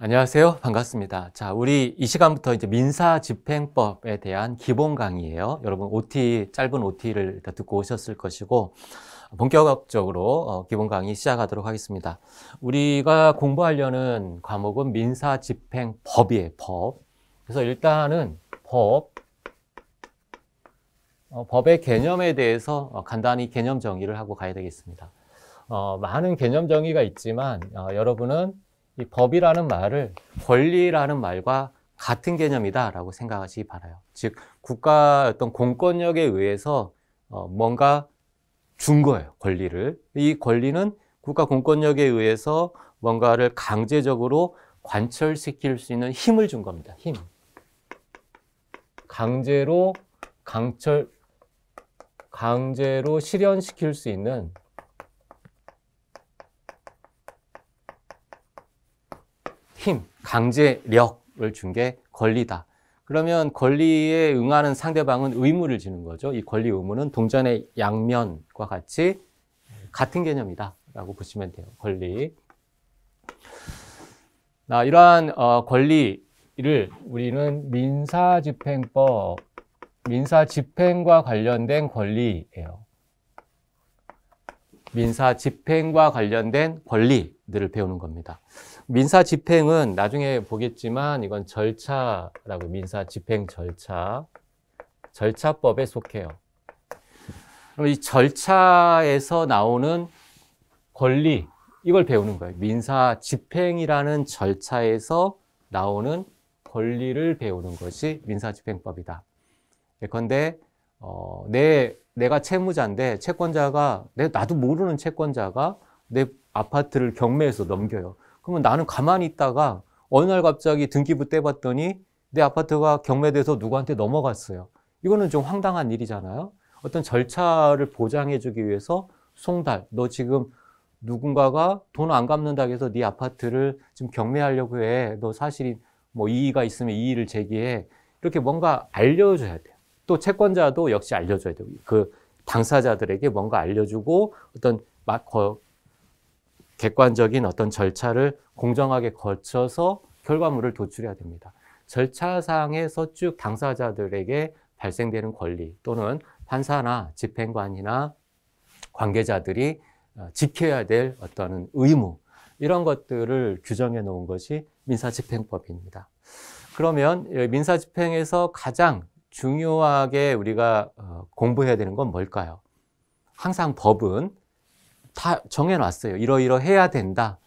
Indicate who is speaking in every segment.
Speaker 1: 안녕하세요. 반갑습니다. 자, 우리 이 시간부터 이제 민사집행법에 대한 기본 강의예요. 여러분 짧은 OT를 듣고 오셨을 것이고, 본격적으로 기본 강의 시작하도록 하겠습니다. 우리가 공부하려는 과목은 민사집행법이에요. 법. 그래서 일단은 법의 개념에 대해서 간단히 개념 정의를 하고 가야 되겠습니다. 많은 개념 정의가 있지만 여러분은 이 법이라는 말을 권리라는 말과 같은 개념이다라고 생각하시기 바라요. 즉, 국가 어떤 공권력에 의해서 뭔가 준 거예요, 권리를. 이 권리는 국가 공권력에 의해서 뭔가를 강제적으로 관철시킬 수 있는 힘을 준 겁니다. 힘. 강제로 실현시킬 수 있는 힘, 강제력을 준 게 권리다. 그러면 권리에 응하는 상대방은 의무를 지는 거죠. 이 권리 의무는 동전의 양면과 같이 같은 개념이다 라고 보시면 돼요. 권리. 이러한 권리를 우리는 민사집행과 관련된 권리예요. 민사집행과 관련된 권리들을 배우는 겁니다. 민사집행은 나중에 보겠지만 이건 절차라고, 민사집행 절차법에 속해요. 그럼 이 절차에서 나오는 권리, 이걸 배우는 거예요. 민사집행이라는 절차에서 나오는 권리를 배우는 것이 민사집행법이다. 예컨대 내가 채무자인데 나도 모르는 채권자가 내 아파트를 경매해서 넘겨요. 그러면 나는 가만히 있다가 어느 날 갑자기 등기부 떼봤더니 내 아파트가 경매돼서 누구한테 넘어갔어요. 이거는 좀 황당한 일이잖아요. 어떤 절차를 보장해주기 위해서 너 지금 누군가가 돈 안 갚는다고 해서 네 아파트를 지금 경매하려고 해. 너 사실이 뭐 이의가 있으면 이의를 제기해. 이렇게 뭔가 알려줘야 돼요. 또 채권자도 역시 알려줘야 돼요. 그 당사자들에게 뭔가 알려주고 어떤 객관적인 어떤 절차를 공정하게 거쳐서 결과물을 도출해야 됩니다. 절차상에서 쭉 당사자들에게 발생되는 권리 또는 판사나 집행관이나 관계자들이 지켜야 될 어떤 의무, 이런 것들을 규정해 놓은 것이 민사집행법입니다. 그러면 민사집행에서 가장 중요하게 우리가 공부해야 되는 건 뭘까요? 항상 법은 다 정해놨어요. 이러이러해야 된다.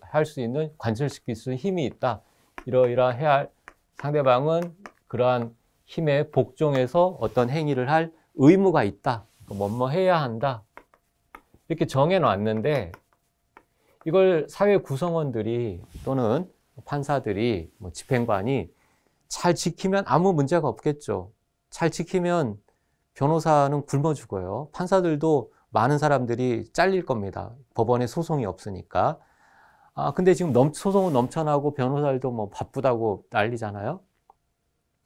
Speaker 1: 할 수 있는, 관철시킬 수 있는 힘이 있다. 이러이러해야 할, 상대방은 그러한 힘에 복종해서 어떤 행위를 할 의무가 있다. 뭐뭐 해야 한다. 이렇게 정해놨는데 이걸 사회 구성원들이 또는 판사들이, 집행관이 잘 지키면 아무 문제가 없겠죠. 잘 지키면 변호사는 굶어 죽어요. 판사들도 많은 사람들이 잘릴 겁니다. 법원에 소송이 없으니까. 근데 지금 소송은 넘쳐나고 변호사들도 바쁘다고 난리잖아요.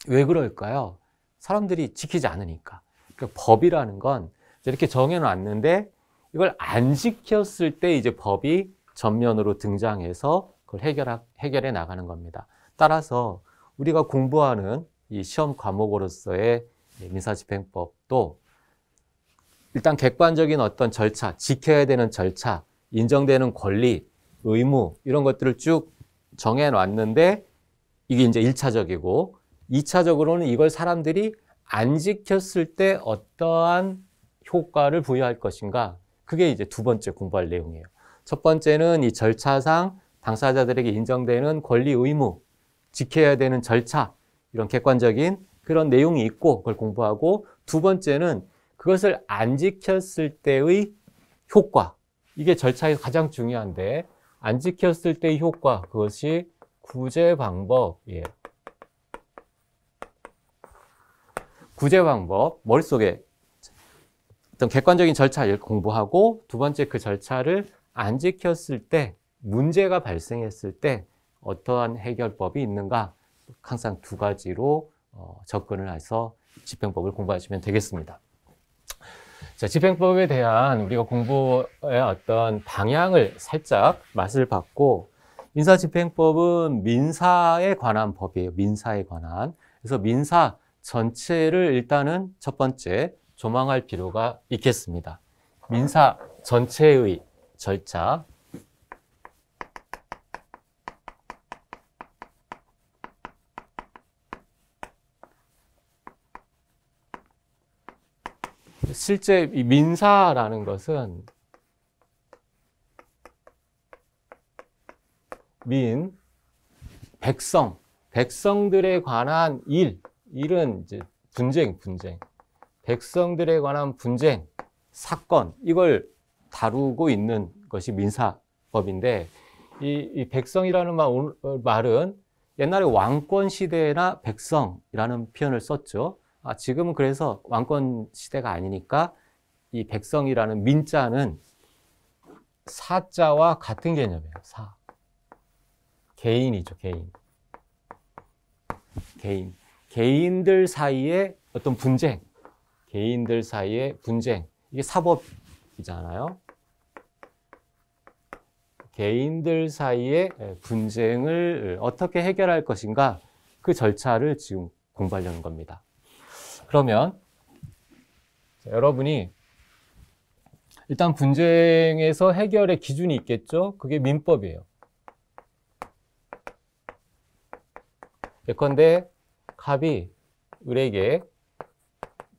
Speaker 1: 왜 그럴까요? 사람들이 지키지 않으니까. 그러니까 법이라는 건 이렇게 정해놨는데 이걸 안 지켰을 때 이제 법이 전면으로 등장해서 그걸 해결해 나가는 겁니다. 따라서 우리가 공부하는 이 시험 과목으로서의 민사집행법도 일단 객관적인 어떤 절차, 지켜야 되는 절차, 인정되는 권리, 의무, 이런 것들을 쭉 정해놨는데 이게 이제 1차적이고 2차적으로는 이걸 사람들이 안 지켰을 때 어떠한 효과를 부여할 것인가, 그게 이제 두 번째 공부할 내용이에요. 첫 번째는 이 절차상 당사자들에게 인정되는 권리, 의무, 지켜야 되는 절차, 이런 객관적인 그런 내용이 있고 그걸 공부하고, 두 번째는 그것을 안 지켰을 때의 효과, 이게 절차에서 가장 중요한데 안 지켰을 때의 효과, 그것이 구제 방법이에요. 구제 방법, 머릿속에 어떤 객관적인 절차를 공부하고, 두 번째 그 절차를 안 지켰을 때, 문제가 발생했을 때 어떠한 해결법이 있는가, 항상 두 가지로 접근을 해서 집행법을 공부하시면 되겠습니다. 자, 집행법에 대한 우리가 공부의 어떤 방향을 살짝 맛을 봤고, 민사집행법은 민사에 관한 법이에요. 민사에 관한. 그래서 민사 전체를 일단은 첫 번째 조망할 필요가 있겠습니다. 민사 전체의 절차. 실제 이 민사라는 것은 백성들에 관한 일은 이제 분쟁. 백성들에 관한 분쟁, 사건, 이걸 다루고 있는 것이 민사법인데, 이 백성이라는 말은 옛날에 왕권 시대나 백성이라는 표현을 썼죠. 지금은 그래서 왕권 시대가 아니니까 이 백성이라는 민자는 사자와 같은 개념이에요. 개인이죠, 개인들 사이의 어떤 분쟁, 이게 사법이잖아요. 개인들 사이의 분쟁을 어떻게 해결할 것인가, 그 절차를 지금 공부하려는 겁니다. 그러면 여러분이 일단 분쟁에서 해결의 기준이 있겠죠? 그게 민법이에요. 예컨대 갑이 을에게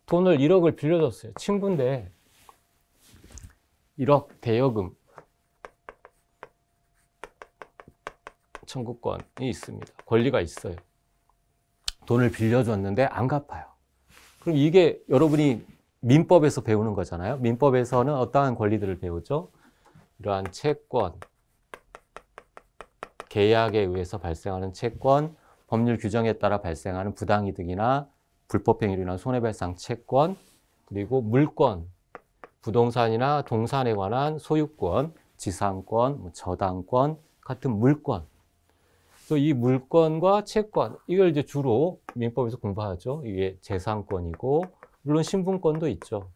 Speaker 1: 돈을 1억을 빌려줬어요. 친구인데 1억 대여금 청구권이 있습니다. 권리가 있어요. 돈을 빌려줬는데 안 갚아요. 그럼 이게 여러분이 민법에서 배우는 거잖아요. 민법에서는 어떠한 권리들을 배우죠? 이러한 채권, 계약에 의해서 발생하는 채권, 법률 규정에 따라 발생하는 부당이득이나 불법행위로 인한 손해배상 채권, 그리고 물권, 부동산이나 동산에 관한 소유권, 지상권, 저당권 같은 물권. 그래서 이 물권과 채권, 이걸 이제 주로 민법에서 공부하죠. 이게 재산권이고, 물론 신분권도 있죠.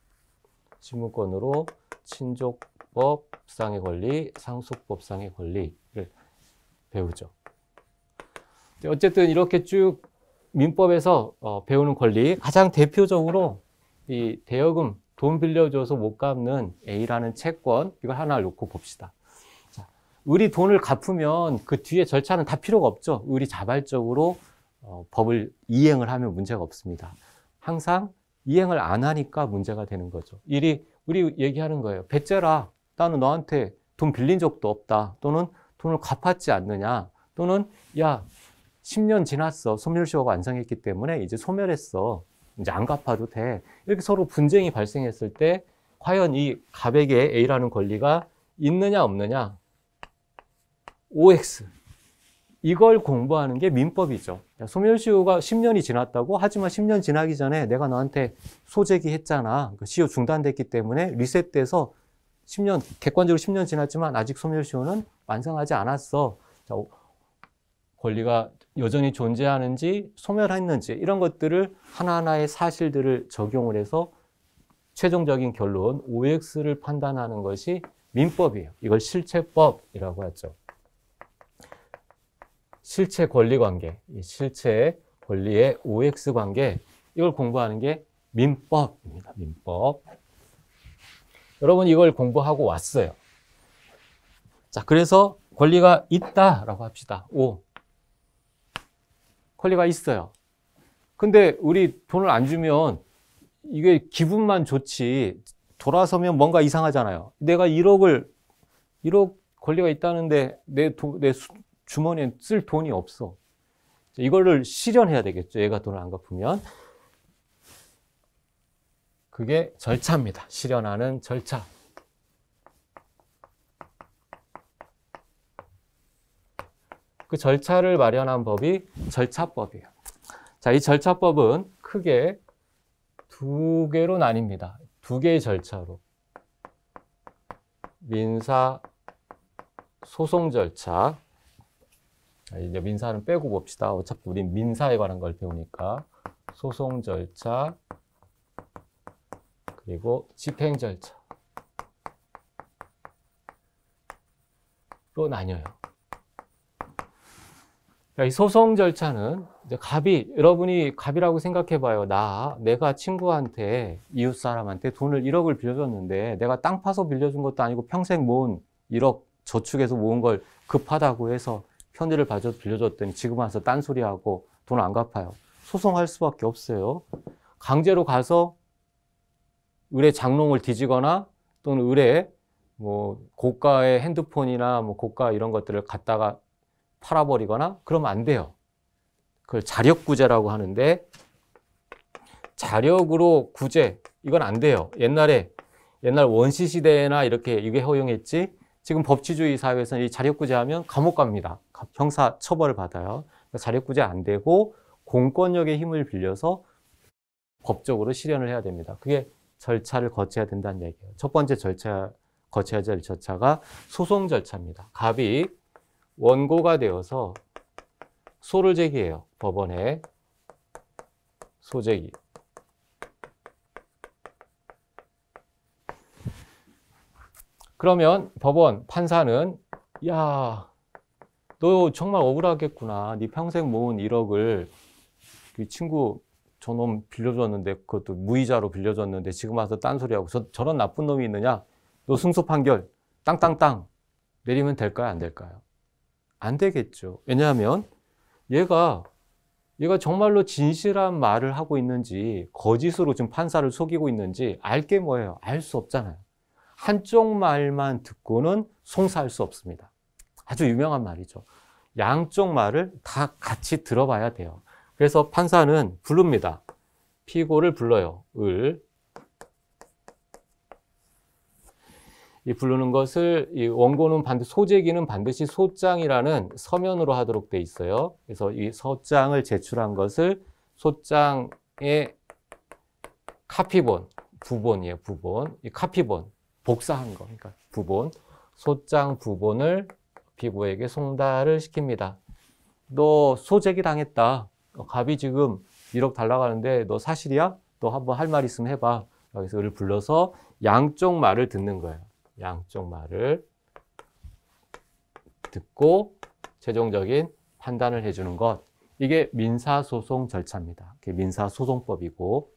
Speaker 1: 신분권으로 친족법상의 권리, 상속법상의 권리를 배우죠. 어쨌든 이렇게 쭉 민법에서 배우는 권리, 가장 대표적으로 이 대여금, 돈 빌려줘서 못 갚는 A라는 채권, 이걸 하나 놓고 봅시다. 자, 을이 돈을 갚으면 그 뒤에 절차는 다 필요가 없죠. 을이 자발적으로 법을 이행을 하면 문제가 없습니다. 항상 이행을 안 하니까 문제가 되는 거죠. 우리 얘기하는 거예요. 배째라, 나는 너한테 돈 빌린 적도 없다. 또는 돈을 갚았지 않느냐. 또는 야, 10년 지났어. 소멸시효가 완성했기 때문에 이제 소멸했어. 이제 안 갚아도 돼. 이렇게 서로 분쟁이 발생했을 때 과연 이 갑에게 A라는 권리가 있느냐 없느냐. OX. 이걸 공부하는 게 민법이죠. 소멸시효가 10년이 지났다고, 하지만 10년 지나기 전에 내가 너한테 소재기했잖아. 시효 중단됐기 때문에 리셋돼서 10년, 객관적으로 10년 지났지만 아직 소멸시효는 완성하지 않았어. 자, 권리가 여전히 존재하는지 소멸했는지 이런 것들을 하나하나의 사실들을 적용을 해서 최종적인 결론 OX를 판단하는 것이 민법이에요. 이걸 실체법이라고 하죠. 실체 권리 관계, 실체 권리의 OX 관계, 이걸 공부하는 게 민법입니다. 민법. 여러분 이걸 공부하고 왔어요. 자, 그래서 권리가 있다라고 합시다. O. 권리가 있어요. 근데 우리 돈을 안 주면 이게 기분만 좋지 돌아서면 뭔가 이상하잖아요. 내가 1억 권리가 있다는데 내 주머니에 쓸 돈이 없어. 이거를 실현해야 되겠죠. 얘가 돈을 안 갚으면. 그게 절차입니다. 실현하는 절차. 그 절차를 마련한 법이 절차법이에요. 자, 이 절차법은 크게 두 개로 나뉩니다. 두 개의 절차로. 민사 소송 절차. 자, 이제 민사는 빼고 봅시다. 어차피 우린 민사에 관한 걸 배우니까. 소송 절차, 그리고 집행 절차로 나뉘어요. 이 소송 절차는 이제 여러분이 갑이라고 생각해 봐요. 내가 친구한테, 이웃 사람한테 돈을 1억을 빌려줬는데 내가 땅 파서 빌려준 것도 아니고 평생 모은 1억 저축해서 모은 걸 급하다고 해서 편의를 봐줘 빌려줬더니 지금 와서 딴소리하고 돈 안 갚아요. 소송할 수밖에 없어요. 강제로 가서 을의 장롱을 뒤지거나 또는 을의 고가의 핸드폰이나 고가 이런 것들을 갖다가 팔아버리거나 그러면 안 돼요. 그걸 자력구제라고 하는데, 자력으로 구제, 이건 안 돼요. 옛날 원시시대나 이게 허용했지, 지금 법치주의 사회에서는 이 자력구제하면 감옥 갑니다. 형사 처벌을 받아요. 자력구제 안 되고 공권력의 힘을 빌려서 법적으로 실현을 해야 됩니다. 그게 절차를 거쳐야 된다는 얘기예요. 첫 번째 거쳐야 될 절차가 소송 절차입니다. 갑이 원고가 되어서 소를 제기해요. 법원에 소제기. 그러면 법원, 판사는 야, 너 정말 억울하겠구나. 네 평생 모은 1억을 그 친구 저놈 빌려줬는데, 그것도 무이자로 빌려줬는데 지금 와서 딴소리하고 저런 나쁜 놈이 있느냐? 너 승소 판결 땅땅땅 내리면 될까요? 안 될까요? 안 되겠죠. 왜냐하면 얘가 정말로 진실한 말을 하고 있는지 거짓으로 지금 판사를 속이고 있는지 알 게 뭐예요? 알 수 없잖아요. 한쪽 말만 듣고는 송사할 수 없습니다. 아주 유명한 말이죠. 양쪽 말을 다 같이 들어봐야 돼요. 그래서 판사는 부릅니다. 피고를 불러요. 이 부르는 것을, 이 원고는 소제기는 반드시 소장이라는 서면으로 하도록 돼 있어요. 그래서 이 소장을 제출한 것을 소장의 카피본, 부본이에요. 부본. 이 카피본, 복사한 거. 그러니까 부본. 소장 부본을 피고에게 송달을 시킵니다. 너 소제기 당했다. 갑이 지금 1억 달라고 하는데 너 사실이야? 너 한번 할 말 있으면 해봐. 여기서 을을 불러서 양쪽 말을 듣는 거예요. 양쪽 말을 듣고 최종적인 판단을 해주는 것. 이게 민사소송 절차입니다. 이게 민사소송법이고.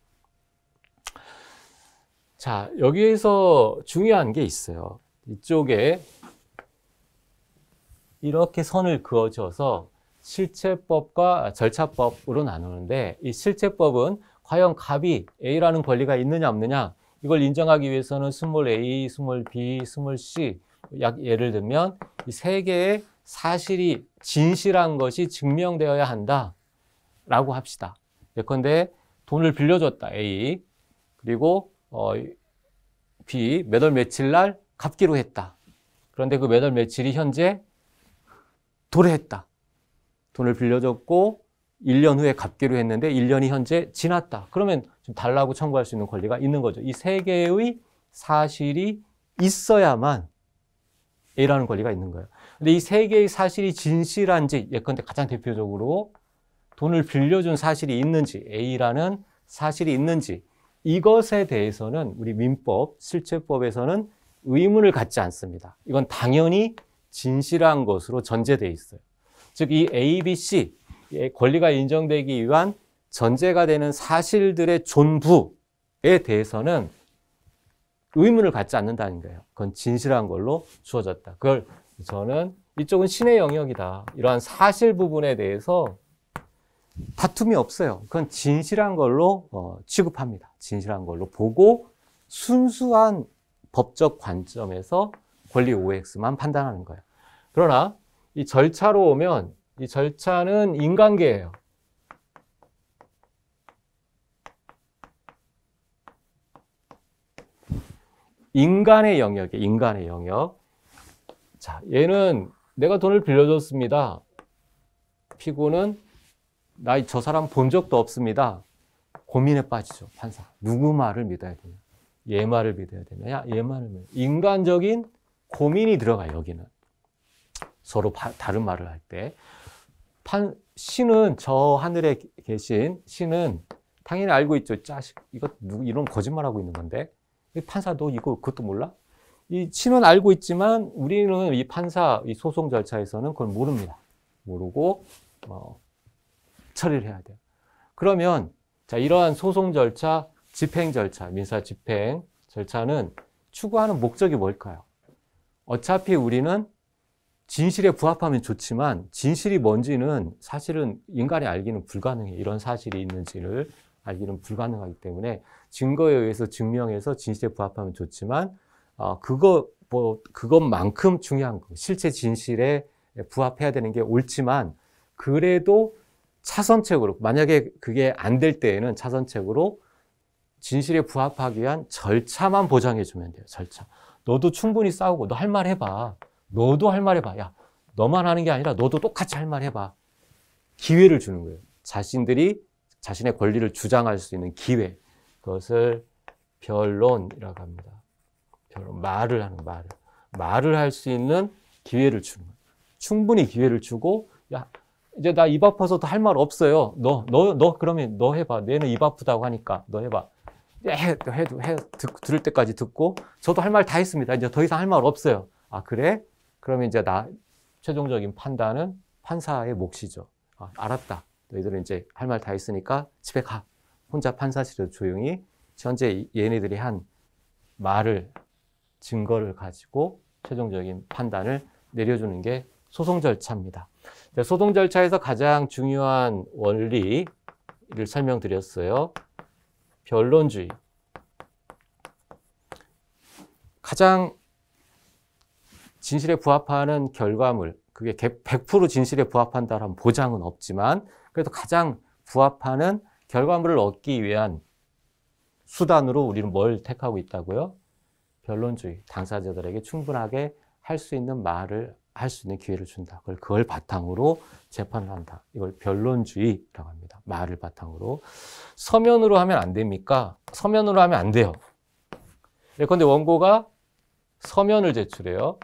Speaker 1: 자, 여기에서 중요한 게 있어요. 이쪽에 이렇게 선을 그어줘서 실체법과 절차법으로 나누는데, 이 실체법은 과연 갑이 A라는 권리가 있느냐 없느냐, 이걸 인정하기 위해서는 스몰 a, 스몰 b, 스몰 c, 예를 들면 이 세 개의 사실이 진실한 것이 증명되어야 한다라고 합시다. 예컨대 돈을 빌려줬다, A. 그리고 B, 몇 월 며칠 날 갚기로 했다. 그런데 그 몇 월 며칠이 현재 도래했다. 돈을 빌려줬고 1년 후에 갚기로 했는데 1년이 현재 지났다. 그러면 좀 달라고 청구할 수 있는 권리가 있는 거죠. 이 세 개의 사실이 있어야만 A라는 권리가 있는 거예요. 근데 이 세 개의 사실이 진실한지, 예컨대 가장 대표적으로 돈을 빌려준 사실이 있는지, A라는 사실이 있는지, 이것에 대해서는 우리 민법, 실체법에서는 의문을 갖지 않습니다. 이건 당연히 진실한 것으로 전제되어 있어요. 즉, 이 A, B, C, 권리가 인정되기 위한 전제가 되는 사실들의 존부에 대해서는 의문을 갖지 않는다는 거예요. 그건 진실한 걸로 주어졌다. 그걸 저는 이쪽은 신의 영역이다. 이러한 사실 부분에 대해서 다툼이 없어요. 그건 진실한 걸로 취급합니다. 진실한 걸로 보고 순수한 법적 관점에서 권리 OX만 판단하는 거예요. 그러나 이 절차로 오면 이 절차는 인간계예요. 인간의 영역이에요. 인간의 영역. 자, 얘는 내가 돈을 빌려줬습니다. 피고는 나 저 사람 본 적도 없습니다. 고민에 빠지죠, 판사. 누구 말을 믿어야 되냐? 얘 말을 믿어야 되냐? 얘 말을 믿어야 되냐? 인간적인 고민이 들어가요, 여기는. 서로 다른 말을 할 때. 신은, 저 하늘에 계신 신은 당연히 알고 있죠. 짜식, 이거 이런 거짓말하고 있는 건데. 판사, 너 그것도 몰라? 이 신은 알고 있지만 우리는 이 판사, 이 소송 절차에서는 그걸 모릅니다. 모르고 처리를 해야 돼요. 그러면 자, 이러한 소송 절차, 집행 절차, 민사 집행 절차는 추구하는 목적이 뭘까요? 어차피 우리는 진실에 부합하면 좋지만 진실이 뭔지는 사실은 인간이 알기는 불가능해. 이런 사실이 있는지를 알기는 불가능하기 때문에 증거에 의해서 증명해서 진실에 부합하면 좋지만 그것만큼 중요한 거, 실제 진실에 부합해야 되는 게 옳지만 그래도 차선책으로 만약에 그게 안 될 때에는 차선책으로 진실에 부합하기 위한 절차만 보장해 주면 돼요. 절차. 너도 충분히 싸우고 너 할 말 해봐. 너도 할 말 해봐. 야, 너만 하는 게 아니라 너도 똑같이 할 말 해봐. 기회를 주는 거예요. 자신들이 자신의 권리를 주장할 수 있는 기회. 그것을 변론이라고 합니다. 변론, 말을 하는 말을 할 수 있는 기회를 주는 거예요. 충분히 기회를 주고, 야, 이제 나 입 아파서 할 말 없어요. 그러면 너 해봐. 얘는 입 아프다고 하니까 너 해봐. 들을 때까지 듣고, 저도 할 말 다 했습니다. 이제 더 이상 할 말 없어요. 아, 그래? 그러면 이제 최종적인 판단은 판사의 몫이죠. 아, 알았다. 너희들은 이제 할 말 다 했으니까 집에 가. 혼자 판사실에서 조용히 현재 얘네들이 한 증거를 가지고 최종적인 판단을 내려주는 게 소송 절차입니다. 소송 절차에서 가장 중요한 원리를 설명드렸어요. 변론주의. 가장 진실에 부합하는 결과물, 그게 100% 진실에 부합한다는 보장은 없지만 그래도 가장 부합하는 결과물을 얻기 위한 수단으로 우리는 뭘 택하고 있다고요? 변론주의. 당사자들에게 충분하게 할 수 있는 말을 할 수 있는 기회를 준다. 그걸 바탕으로 재판을 한다. 이걸 변론주의라고 합니다. 말을 바탕으로. 서면으로 하면 안 됩니까? 서면으로 하면 안 돼요. 예컨대 원고가 서면을 제출해요.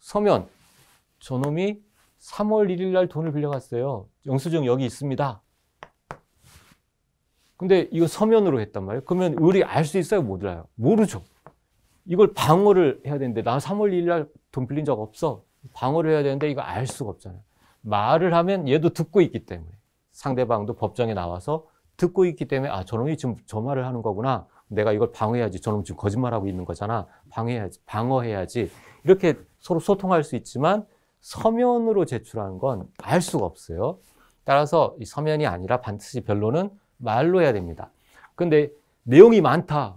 Speaker 1: 서면. 저놈이 3월 1일 날 돈을 빌려갔어요. 영수증 여기 있습니다. 근데 이거 서면으로 했단 말이에요. 그러면 우리 알 수 있어요? 몰라요? 모르죠. 이걸 방어를 해야 되는데 나 3월 1일 날 돈 빌린 적 없어. 방어를 해야 되는데 이거 알 수가 없잖아요. 말을 하면 얘도 듣고 있기 때문에 상대방도 법정에 나와서 듣고 있기 때문에 아, 저놈이 지금 저 말을 하는 거구나. 내가 이걸 방어해야지. 저놈 지금 거짓말하고 있는 거잖아. 방어해야지. 이렇게 서로 소통할 수 있지만 서면으로 제출하는 건 알 수가 없어요. 따라서 이 서면이 아니라 반드시 변론은 말로 해야 됩니다. 근데 내용이 많다.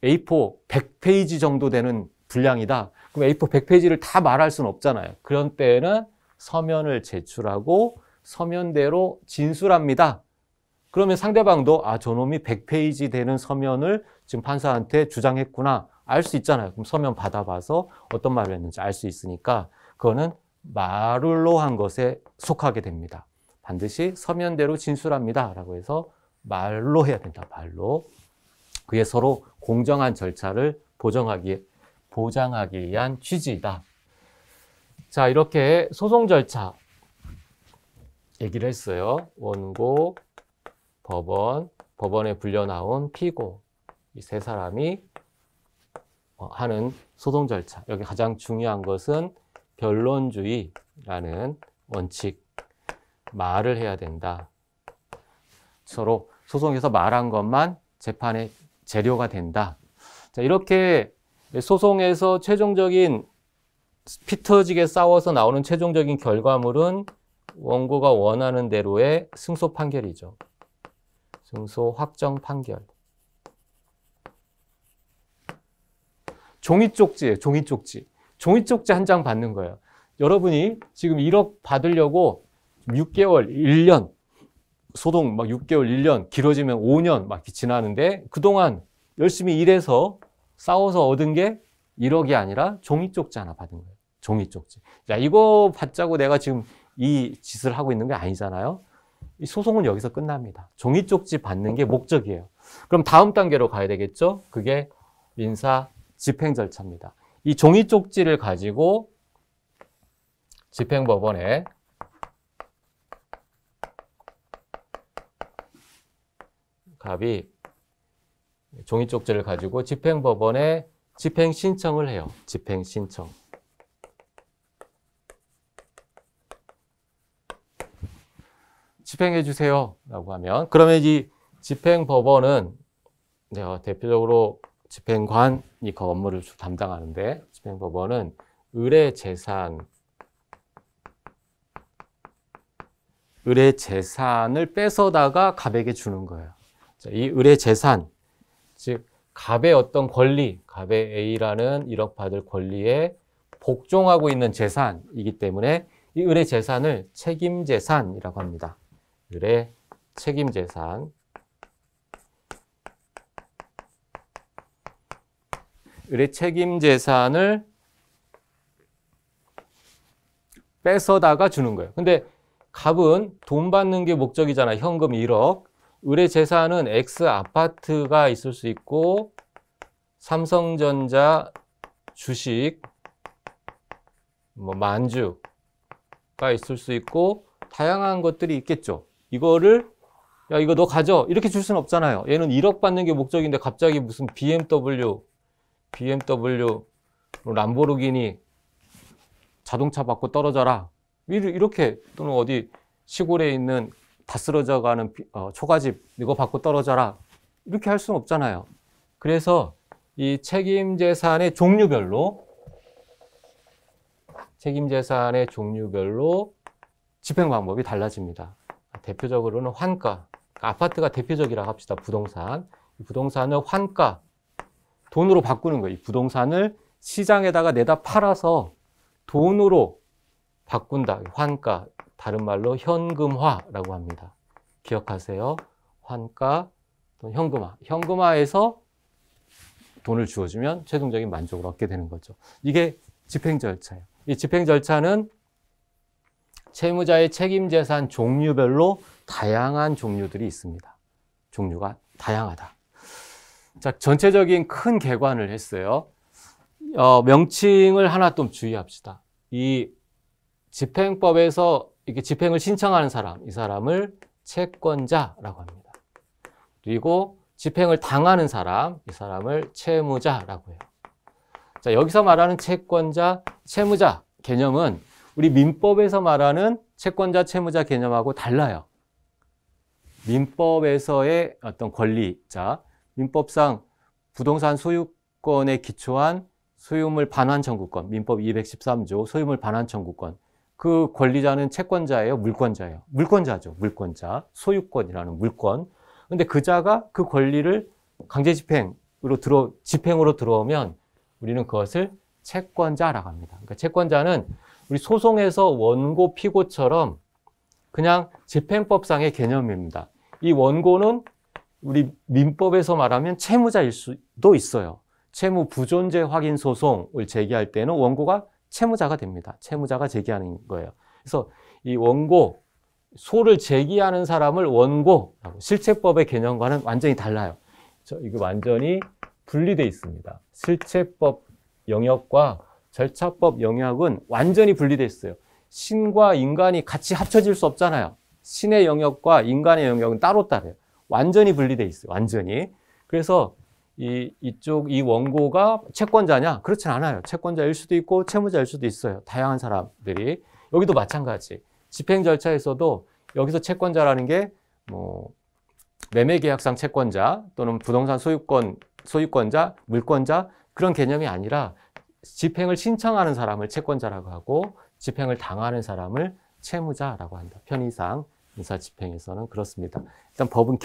Speaker 1: A4 100페이지 정도 되는 분량이다. 그럼 A4 100페이지를 다 말할 수는 없잖아요. 그런 때에는 서면을 제출하고 서면대로 진술합니다. 그러면 상대방도 아, 저놈이 100페이지 되는 서면을 지금 판사한테 주장했구나. 알 수 있잖아요. 그럼 서면 받아봐서 어떤 말을 했는지 알 수 있으니까 그거는 말로 한 것에 속하게 됩니다. 반드시 서면대로 진술합니다. 라고 해서 말로 해야 된다. 말로. 그게 서로 공정한 절차를 보장하기 위한 취지이다. 자, 이렇게 소송 절차 얘기를 했어요. 원고, 법원에 불려 나온 피고, 이 세 사람이 하는 소송 절차. 여기 가장 중요한 것은 변론주의라는 원칙. 말을 해야 된다. 서로 소송에서 말한 것만 재판의 재료가 된다. 자, 이렇게 소송에서 최종적인 피 터지게 싸워서 나오는 최종적인 결과물은 원고가 원하는 대로의 승소 판결이죠. 승소 확정 판결. 종이 쪽지예요. 종이 쪽지. 종이 쪽지 한 장 받는 거예요. 여러분이 지금 1억 받으려고 6개월, 1년, 소송 막 6개월, 1년, 길어지면 5년 막 지나는데 그동안 열심히 일해서 싸워서 얻은 게 1억이 아니라 종이 쪽지 하나 받은 거예요. 종이 쪽지. 자, 이거 받자고 내가 지금 이 짓을 하고 있는 게 아니잖아요. 이 소송은 여기서 끝납니다. 종이 쪽지 받는 게 목적이에요. 그럼 다음 단계로 가야 되겠죠? 그게 민사 집행 절차입니다. 이 종이 쪽지를 가지고 집행법원에 갑이 종이 쪽지를 가지고 집행법원에 집행 신청을 해요. 집행 신청. 집행해 주세요 라고 하면, 그러면 이 집행법원은 대표적으로 집행관이 그 업무를 담당하는데, 집행법원은 의뢰재산을 뺏어다가 갑에게 주는 거예요. 자, 이 의뢰재산, 즉 갑의 어떤 권리, 갑의 A라는 1억 받을 권리에 복종하고 있는 재산이기 때문에 이 의뢰재산을 책임재산이라고 합니다. 의뢰책임재산. 의뢰책임재산을 뺏어다가 주는 거예요. 근데 갑은 돈 받는 게 목적이잖아. 현금 1억. 의뢰재산은 X 아파트가 있을 수 있고, 삼성전자 주식, 만주가 있을 수 있고, 다양한 것들이 있겠죠. 이거를, 야, 이거 너 가져. 이렇게 줄 수는 없잖아요. 얘는 1억 받는 게 목적인데 갑자기 무슨 BMW, 람보르기니 자동차 받고 떨어져라. 이렇게, 또는 어디 시골에 있는 다 쓰러져 가는 초가집 이거 받고 떨어져라. 이렇게 할 수는 없잖아요. 그래서 이 책임재산의 종류별로 집행 방법이 달라집니다. 대표적으로는 환가, 아파트가 대표적이라고 합시다. 부동산을 환가, 돈으로 바꾸는 거예요. 이 부동산을 시장에다가 내다 팔아서 돈으로 바꾼다. 환가, 다른 말로 현금화라고 합니다. 기억하세요. 환가 또는 현금화. 현금화해서 돈을 주어주면 최종적인 만족을 얻게 되는 거죠. 이게 집행 절차예요. 이 집행 절차는 채무자의 책임재산 종류별로 다양한 종류들이 있습니다. 종류가 다양하다. 자, 전체적인 큰 개관을 했어요. 명칭을 하나 좀 주의합시다. 이 집행법에서 이렇게 집행을 신청하는 사람, 이 사람을 채권자라고 합니다. 그리고 집행을 당하는 사람, 이 사람을 채무자라고 해요. 자, 여기서 말하는 채권자, 채무자 개념은 우리 민법에서 말하는 채권자, 채무자 개념하고 달라요. 민법에서의 어떤 권리자, 민법상 부동산 소유권에 기초한 소유물 반환 청구권, 민법 213조 소유물 반환 청구권, 그 권리자는 채권자예요, 물권자예요? 물권자죠, 물권자. 소유권이라는 물권. 근데 그 자가 그 권리를 강제 집행으로 들어오면 우리는 그것을 채권자라고 합니다. 그러니까 채권자는 우리 소송에서 원고, 피고처럼 그냥 집행법상의 개념입니다. 이 원고는 우리 민법에서 말하면 채무자일 수도 있어요. 채무 부존재 확인 소송을 제기할 때는 원고가 채무자가 됩니다. 채무자가 제기하는 거예요. 그래서 이 원고, 소를 제기하는 사람을 원고라고, 실체법의 개념과는 완전히 달라요. 이거 완전히 분리되어 있습니다. 실체법 영역과 절차법 영역은 완전히 분리되어 있어요. 신과 인간이 같이 합쳐질 수 없잖아요. 신의 영역과 인간의 영역은 따로따로요. 완전히 분리되어 있어요. 완전히. 그래서 이 원고가 채권자냐? 그렇진 않아요. 채권자일 수도 있고 채무자일 수도 있어요. 다양한 사람들이. 여기도 마찬가지. 집행 절차에서도 여기서 채권자라는 게 매매계약상 채권자 또는 부동산 소유권자, 물권자 그런 개념이 아니라 집행을 신청하는 사람을 채권자라고 하고 집행을 당하는 사람을 채무자라고 한다. 편의상 민사집행에서는 그렇습니다. 일단 법은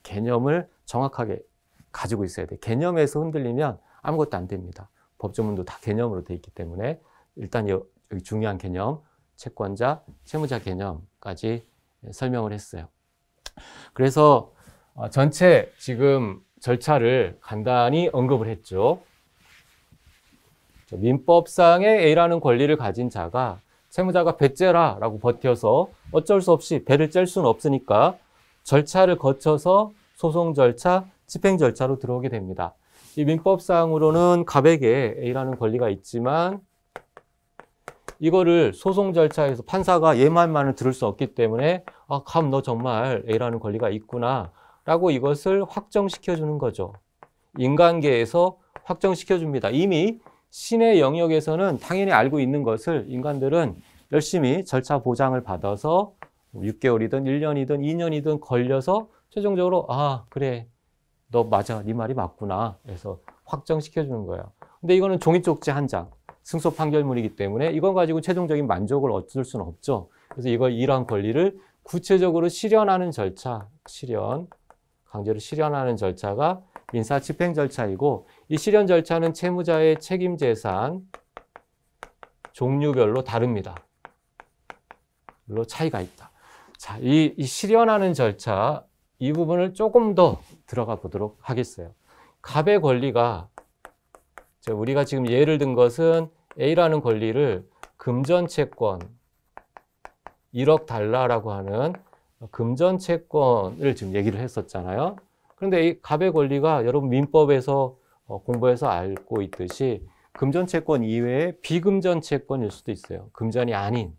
Speaker 1: 개념을 정확하게 가지고 있어야 돼요. 개념에서 흔들리면 아무것도 안 됩니다. 법조문도 다 개념으로 되어 있기 때문에 일단 여기 중요한 개념, 채권자, 채무자 개념까지 설명을 했어요. 그래서 전체 지금 절차를 간단히 언급을 했죠. 민법상의 A라는 권리를 가진 자가 채무자가 배째라라고 버텨서 어쩔 수 없이 배를 짤 수는 없으니까 절차를 거쳐서 소송 절차, 집행 절차로 들어오게 됩니다. 이 민법상으로는 갑에게 A라는 권리가 있지만 이거를 소송 절차에서 판사가 얘 말만을 들을 수 없기 때문에 갑 너 정말 A라는 권리가 있구나 라고 이것을 확정시켜 주는 거죠. 인간계에서 확정시켜 줍니다. 이미 신의 영역에서는 당연히 알고 있는 것을 인간들은 열심히 절차 보장을 받아서 6개월이든 1년이든 2년이든 걸려서 최종적으로 아 그래 너 맞아 네 말이 맞구나 해서 확정시켜 주는 거예요. 근데 이거는 종이 쪽지 한 장, 승소 판결문이기 때문에 이거 가지고 최종적인 만족을 얻을 수는 없죠. 그래서 이러한 권리를 구체적으로 실현하는 절차, 강제로 실현하는 절차가 민사 집행 절차이고, 이 실현 절차는 채무자의 책임 재산 종류별로 다릅니다. 물론 차이가 있다. 자, 이 실현하는 절차, 이 부분을 조금 더 들어가 보도록 하겠어요. 갑의 권리가, 우리가 지금 예를 든 것은 A라는 권리를 금전채권 1억 달러라고 하는 금전채권을 지금 얘기를 했었잖아요. 그런데 이 갑의 권리가 여러분 민법에서 공부해서 알고 있듯이 금전채권 이외에 비금전채권일 수도 있어요. 금전이 아닌.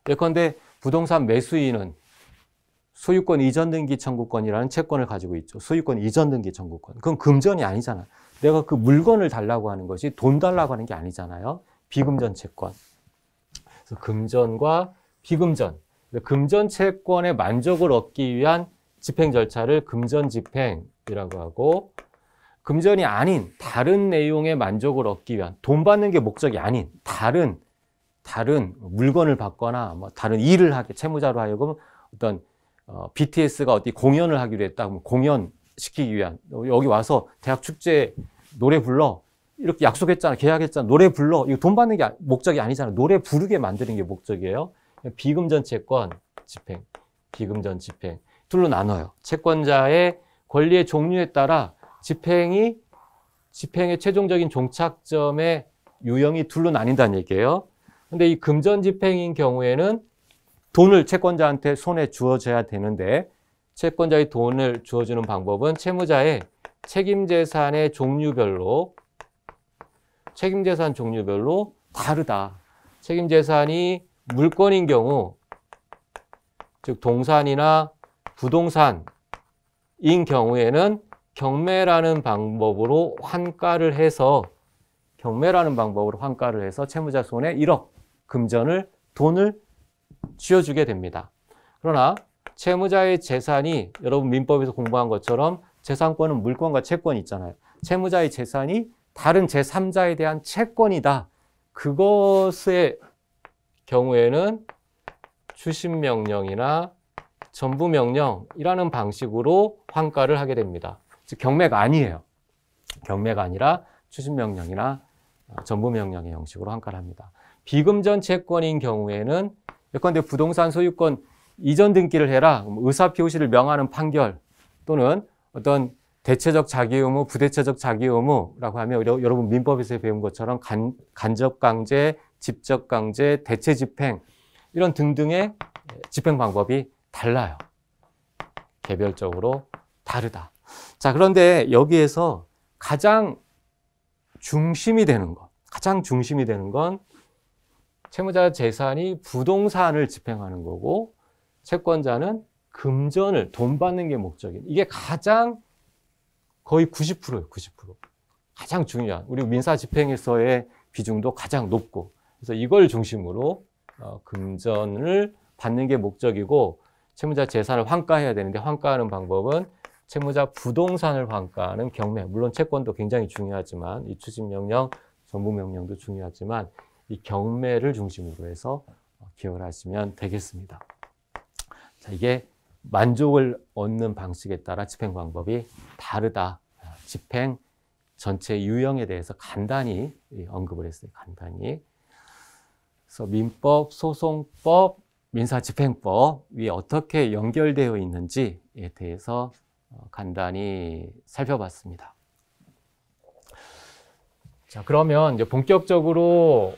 Speaker 1: 예컨대 부동산 매수인은 소유권 이전 등기 청구권이라는 채권을 가지고 있죠. 소유권 이전 등기 청구권. 그건 금전이 아니잖아. 내가 그 물건을 달라고 하는 것이 돈 달라고 하는 게 아니잖아요. 비금전 채권. 그래서 금전과 비금전. 금전 채권의 만족을 얻기 위한 집행 절차를 금전 집행이라고 하고, 금전이 아닌 다른 내용의 만족을 얻기 위한, 돈 받는 게 목적이 아닌 다른 물건을 받거나 뭐 다른 일을 하게, 채무자로 하여금 어떤 BTS가 어디 공연을 하기로 했다. 그럼 공연시키기 위한, 여기 와서 대학 축제 노래 불러. 이렇게 약속했잖아. 계약했잖아. 노래 불러. 이거 돈 받는 게 목적이 아니잖아. 노래 부르게 만드는 게 목적이에요. 비금전 채권 집행, 비금전 집행. 둘로 나눠요. 채권자의 권리의 종류에 따라 집행의 최종적인 종착점의 유형이 둘로 나뉜다는 얘기예요. 근데 이 금전 집행인 경우에는 돈을 채권자한테 손에 주어져야 되는데, 채권자의 돈을 주어주는 방법은 채무자의 책임재산의 종류별로, 책임재산 종류별로 다르다. 책임재산이 물건인 경우, 즉 동산이나 부동산인 경우에는 경매라는 방법으로 환가를 해서 채무자 손에 1억 금전을, 돈을 쥐어주게 됩니다. 그러나 채무자의 재산이, 여러분 민법에서 공부한 것처럼 재산권은 물권과 채권이 있잖아요. 채무자의 재산이 다른 제3자에 대한 채권이다. 그것의 경우에는 추심명령이나 전부명령이라는 방식으로 환가를 하게 됩니다. 즉 경매가 아니에요. 경매가 아니라 추심명령이나 전부명령의 형식으로 환가를 합니다. 비금전 채권인 경우에는 예컨대 부동산 소유권 이전 등기를 해라, 의사표시를 명하는 판결, 또는 어떤 대체적 자기 의무, 부대체적 자기 의무라고 하면 여러분 민법에서 배운 것처럼 간접 강제, 직접 강제, 대체 집행, 이런 등등의 집행 방법이 달라요. 개별적으로 다르다. 자, 그런데 여기에서 가장 중심이 되는 건 채무자 재산이 부동산을 집행하는 거고, 채권자는 금전을, 돈 받는 게 목적인, 이게 가장 거의 90%예요. 90%. 가장 중요한, 우리 민사 집행에서의 비중도 가장 높고, 그래서 이걸 중심으로 금전을 받는 게 목적이고, 채무자 재산을 환가해야 되는데, 환가하는 방법은 채무자 부동산을 환가하는 경매, 물론 채권도 굉장히 중요하지만, 이 추진명령, 전부명령도 중요하지만 이 경매를 중심으로 해서 기억을 하시면 되겠습니다. 자, 이게 만족을 얻는 방식에 따라 집행 방법이 다르다. 집행 전체 유형에 대해서 간단히 언급을 했어요. 간단히. 그래서 민법, 소송법, 민사집행법이 어떻게 연결되어 있는지에 대해서 간단히 살펴봤습니다. 자, 그러면 이제 본격적으로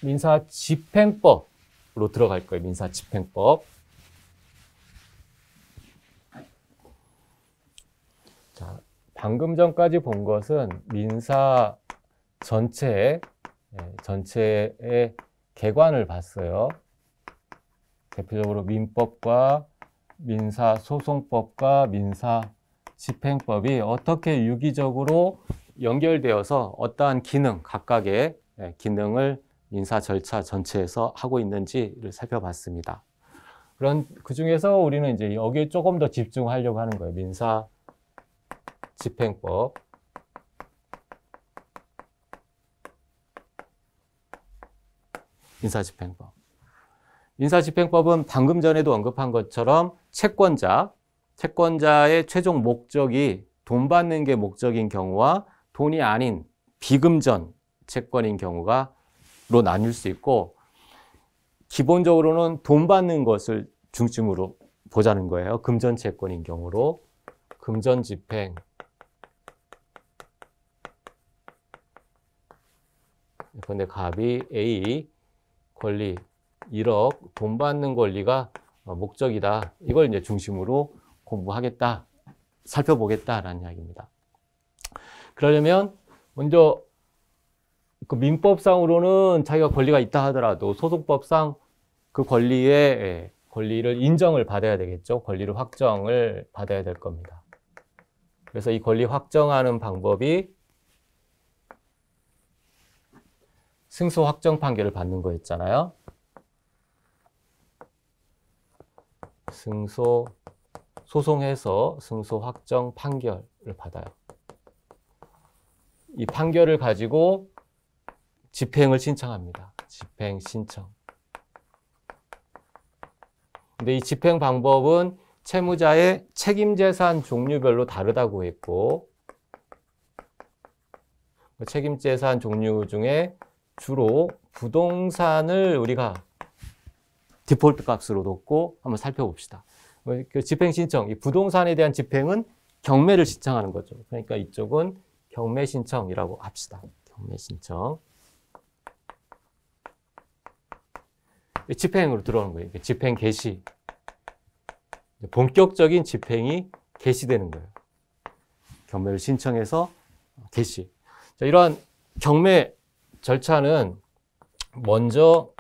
Speaker 1: 민사집행법으로 들어갈 거예요. 민사집행법. 자, 방금 전까지 본 것은 민사 전체의 개관을 봤어요. 대표적으로 민법과 민사소송법과 민사집행법이 어떻게 유기적으로 연결되어서 어떠한 기능, 각각의 기능을 민사 절차 전체에서 하고 있는지를 살펴봤습니다. 그런 그 중에서 우리는 이제 여기에 조금 더 집중하려고 하는 거예요. 민사 집행법. 민사집행법. 민사집행법은 방금 전에도 언급한 것처럼 채권자의 최종 목적이 돈 받는 게 목적인 경우와 돈이 아닌 비금전 채권인 경우로 나뉠 수 있고, 기본적으로는 돈 받는 것을 중심으로 보자는 거예요. 금전 채권인 경우로. 금전 집행. 근데 갑이 A, 권리 1억, 돈 받는 권리가 목적이다. 이걸 이제 중심으로 공부하겠다, 살펴보겠다라는 이야기입니다. 그러려면 먼저 그 민법상으로는 자기가 권리가 있다 하더라도 소송법상 그 권리를 인정을 받아야 되겠죠. 권리를 확정을 받아야 될 겁니다. 그래서 이 권리 확정하는 방법이 승소 확정 판결을 받는 거였잖아요. 소송해서 승소 확정 판결을 받아요. 이 판결을 가지고 집행을 신청합니다. 집행 신청. 근데 이 집행 방법은 채무자의 책임재산 종류별로 다르다고 했고, 책임재산 종류 중에 주로 부동산을 우리가 디폴트 값으로 놓고 한번 살펴봅시다. 그 집행 신청, 이 부동산에 대한 집행은 경매를 신청하는 거죠. 그러니까 이쪽은 경매 신청이라고 합시다. 경매 신청. 집행으로 들어오는 거예요. 집행 개시. 본격적인 집행이 개시되는 거예요. 경매를 신청해서 개시. 자, 이러한 경매 절차는 먼저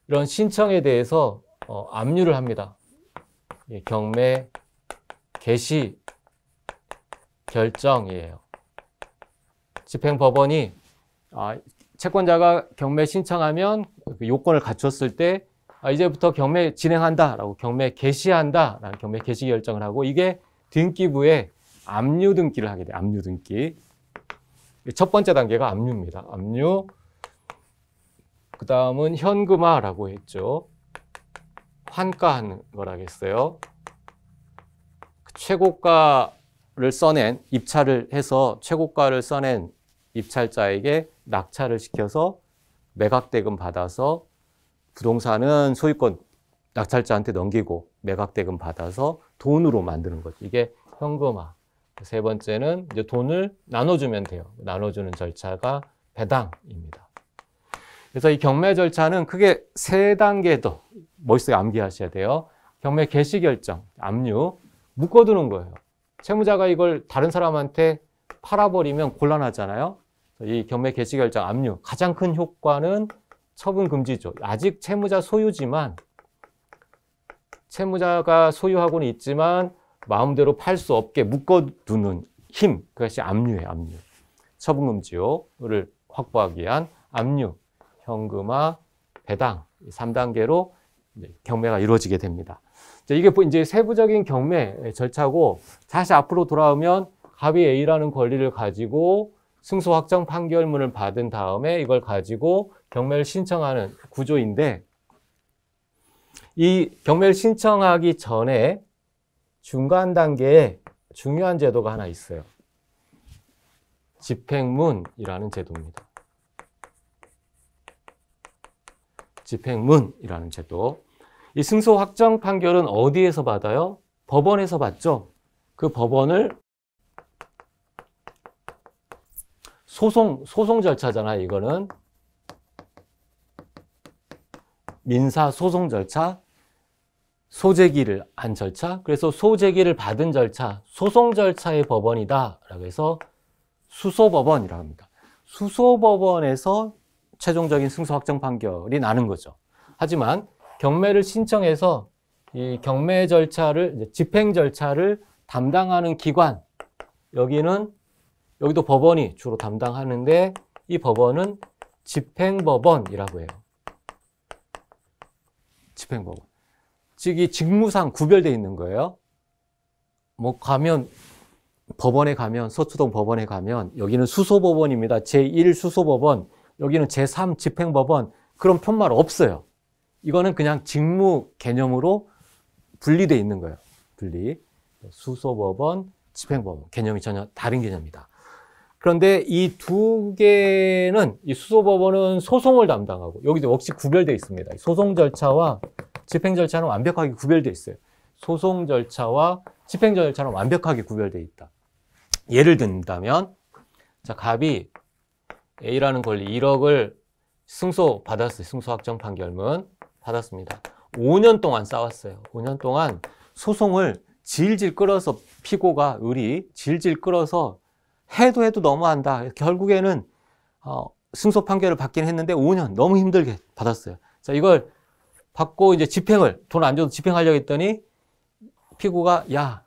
Speaker 1: 이런 신청에 대해서 압류를 합니다. 경매 개시 결정이에요. 집행법원이 채권자가 경매 신청하면 요건을 갖췄을 때 이제부터 경매 진행한다라고 경매 개시한다라는 경매 개시 결정을 하고, 이게 등기부에 압류 등기를 하게 돼요. 압류 등기. 첫 번째 단계가 압류입니다. 압류. 그 다음은 현금화라고 했죠. 환가하는 거라겠어요. 최고가를 써낸, 입찰을 해서 최고가를 써낸 입찰자에게 낙찰을 시켜서 매각대금 받아서 부동산은 소유권 낙찰자한테 넘기고 매각대금 받아서 돈으로 만드는 거죠. 이게 현금화. 세 번째는 이제 돈을 나눠주면 돼요. 나눠주는 절차가 배당입니다. 그래서 이 경매 절차는 크게 세 단계 더 머릿속에 암기하셔야 돼요. 경매 개시 결정, 압류, 묶어두는 거예요. 채무자가 이걸 다른 사람한테 팔아버리면 곤란하잖아요. 이 경매 개시 결정, 압류, 가장 큰 효과는 처분 금지죠. 아직 채무자 소유지만, 채무자가 소유하고는 있지만 마음대로 팔 수 없게 묶어두는 힘, 그것이 압류예요. 압류. 처분 금지요를 확보하기 위한 압류, 현금화, 배당 3단계로 경매가 이루어지게 됩니다. 이게 이제 세부적인 경매 절차고, 다시 앞으로 돌아오면 갑이 A라는 권리를 가지고 승소 확정 판결문을 받은 다음에 이걸 가지고 경매를 신청하는 구조인데, 이 경매를 신청하기 전에 중간 단계에 중요한 제도가 하나 있어요. 집행문이라는 제도입니다. 집행문이라는 제도. 이 승소 확정 판결은 어디에서 받아요? 법원에서 받죠. 그 법원을 소송 절차잖아요. 이거는 민사 소송 절차, 소제기를 한 절차. 그래서 소제기를 받은 절차, 소송 절차의 법원이다라고 해서 수소법원이라고 합니다. 수소법원에서 최종적인 승소 확정 판결이 나는 거죠. 하지만 경매를 신청해서 이 경매 절차를, 집행 절차를 담당하는 기관, 여기도 법원이 주로 담당하는데, 이 법원은 집행법원이라고 해요. 집행법원. 즉, 이 직무상 구별되어 있는 거예요. 뭐, 법원에 가면, 서초동 법원에 가면, 여기는 수소법원입니다. 제1 수소법원, 여기는 제3 집행법원, 그런 편말 없어요. 이거는 그냥 직무 개념으로 분리되어 있는 거예요. 분리. 수소법원, 집행법원. 개념이 전혀 다른 개념이다. 그런데 이 두 개는, 이 수소법원은 소송을 담당하고, 여기도 역시 구별되어 있습니다. 소송 절차와 집행 절차는 완벽하게 구별되어 있어요. 소송 절차와 집행 절차는 완벽하게 구별되어 있다. 예를 든다면, 자, 갑이 A라는 권리 1억을 승소받았어요. 승소확정 판결문 받았습니다. 5년 동안 싸웠어요. 5년 동안 소송을 질질 끌어서 피고가 을이 질질 끌어서 해도 너무한다. 결국에는 승소 판결을 받긴 했는데 5년 너무 힘들게 받았어요. 자, 이걸 받고 이제 집행을 돈 안 줘도 집행하려고 했더니 피고가 야,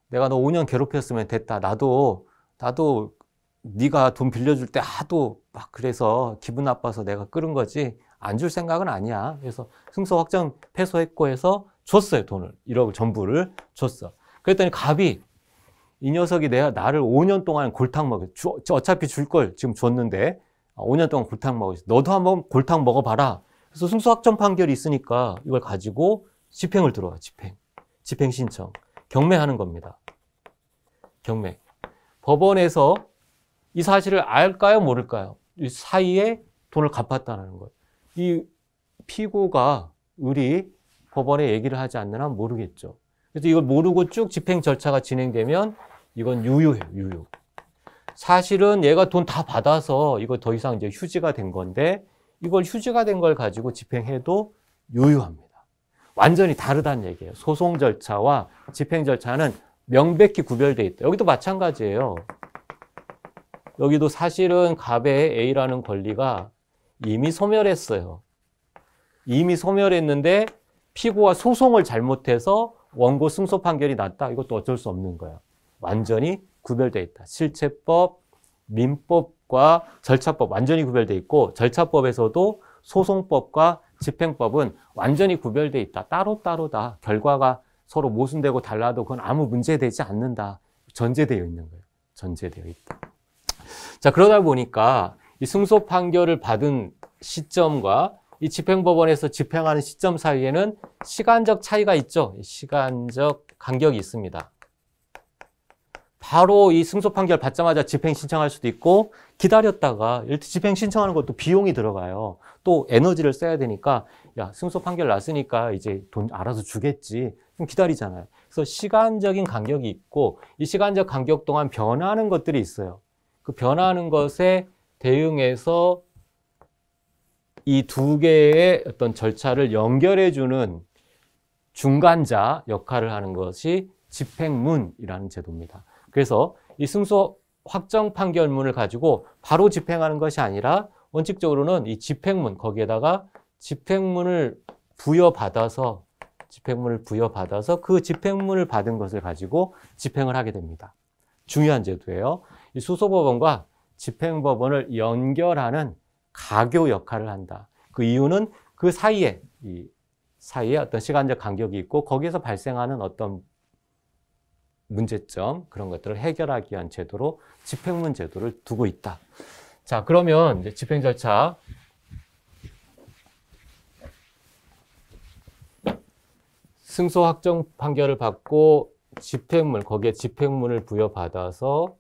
Speaker 1: 내가 너 5년 괴롭혔으면 됐다. 나도 네가 돈 빌려줄 때 하도 막 그래서 기분 나빠서 내가 끌은 거지 안 줄 생각은 아니야. 그래서 승소 확정 패소했고 해서 줬어요. 돈을 1억을 전부를 줬어. 그랬더니 갑이 이 녀석이 나를 5년 동안 골탕 먹여. 어차피 줄 걸 지금 줬는데 5년 동안 골탕 먹었어. 너도 한번 골탕 먹어봐라. 그래서 승소 확정 판결이 있으니까 이걸 가지고 집행을 들어와. 집행 신청. 경매하는 겁니다. 경매. 법원에서 이 사실을 알까요? 모를까요? 이 사이에 돈을 갚았다는 거예요. 이 피고가 을이 법원에 얘기를 하지 않는 한 모르겠죠. 그래서 이걸 모르고 쭉 집행 절차가 진행되면 이건 유효해요. 유효. 사실은 얘가 돈 다 받아서 이거 더 이상 이제 휴지가 된 건데 이걸 휴지가 된 걸 가지고 집행해도 유효합니다. 완전히 다르다는 얘기예요. 소송 절차와 집행 절차는 명백히 구별되어 있다. 여기도 마찬가지예요. 여기도 사실은 갑의 A라는 권리가 이미 소멸했어요. 이미 소멸했는데 피고가 소송을 잘못해서 원고 승소 판결이 났다. 이것도 어쩔 수 없는 거예요. 완전히 구별되어 있다. 실체법, 민법과 절차법 완전히 구별되어 있고 절차법에서도 소송법과 집행법은 완전히 구별되어 있다. 따로따로다. 결과가 서로 모순되고 달라도 그건 아무 문제되지 않는다. 전제되어 있는 거예요. 전제되어 있다. 자, 그러다 보니까 이 승소 판결을 받은 시점과 이 집행법원에서 집행하는 시점 사이에는 시간적 차이가 있죠. 시간적 간격이 있습니다. 바로 이 승소 판결 받자마자 집행 신청할 수도 있고 기다렸다가 집행 신청하는 것도 비용이 들어가요. 또 에너지를 써야 되니까 야, 승소 판결 났으니까 이제 돈 알아서 주겠지. 좀 기다리잖아요. 그래서 시간적인 간격이 있고 이 시간적 간격 동안 변화하는 것들이 있어요. 그 변화하는 것에 대응해서 이 두 개의 어떤 절차를 연결해주는 중간자 역할을 하는 것이 집행문이라는 제도입니다. 그래서 이 승소 확정 판결문을 가지고 바로 집행하는 것이 아니라 원칙적으로는 이 집행문, 거기에다가 집행문을 부여받아서 그 집행문을 받은 것을 가지고 집행을 하게 됩니다. 중요한 제도예요. 이 수소법원과 집행법원을 연결하는 가교 역할을 한다. 그 이유는 그 사이에 어떤 시간적 간격이 있고 거기에서 발생하는 어떤 문제점 그런 것들을 해결하기 위한 제도로 집행문 제도를 두고 있다. 자, 그러면 이제 집행 절차 승소 확정 판결을 받고 집행문 거기에 집행문을 부여받아서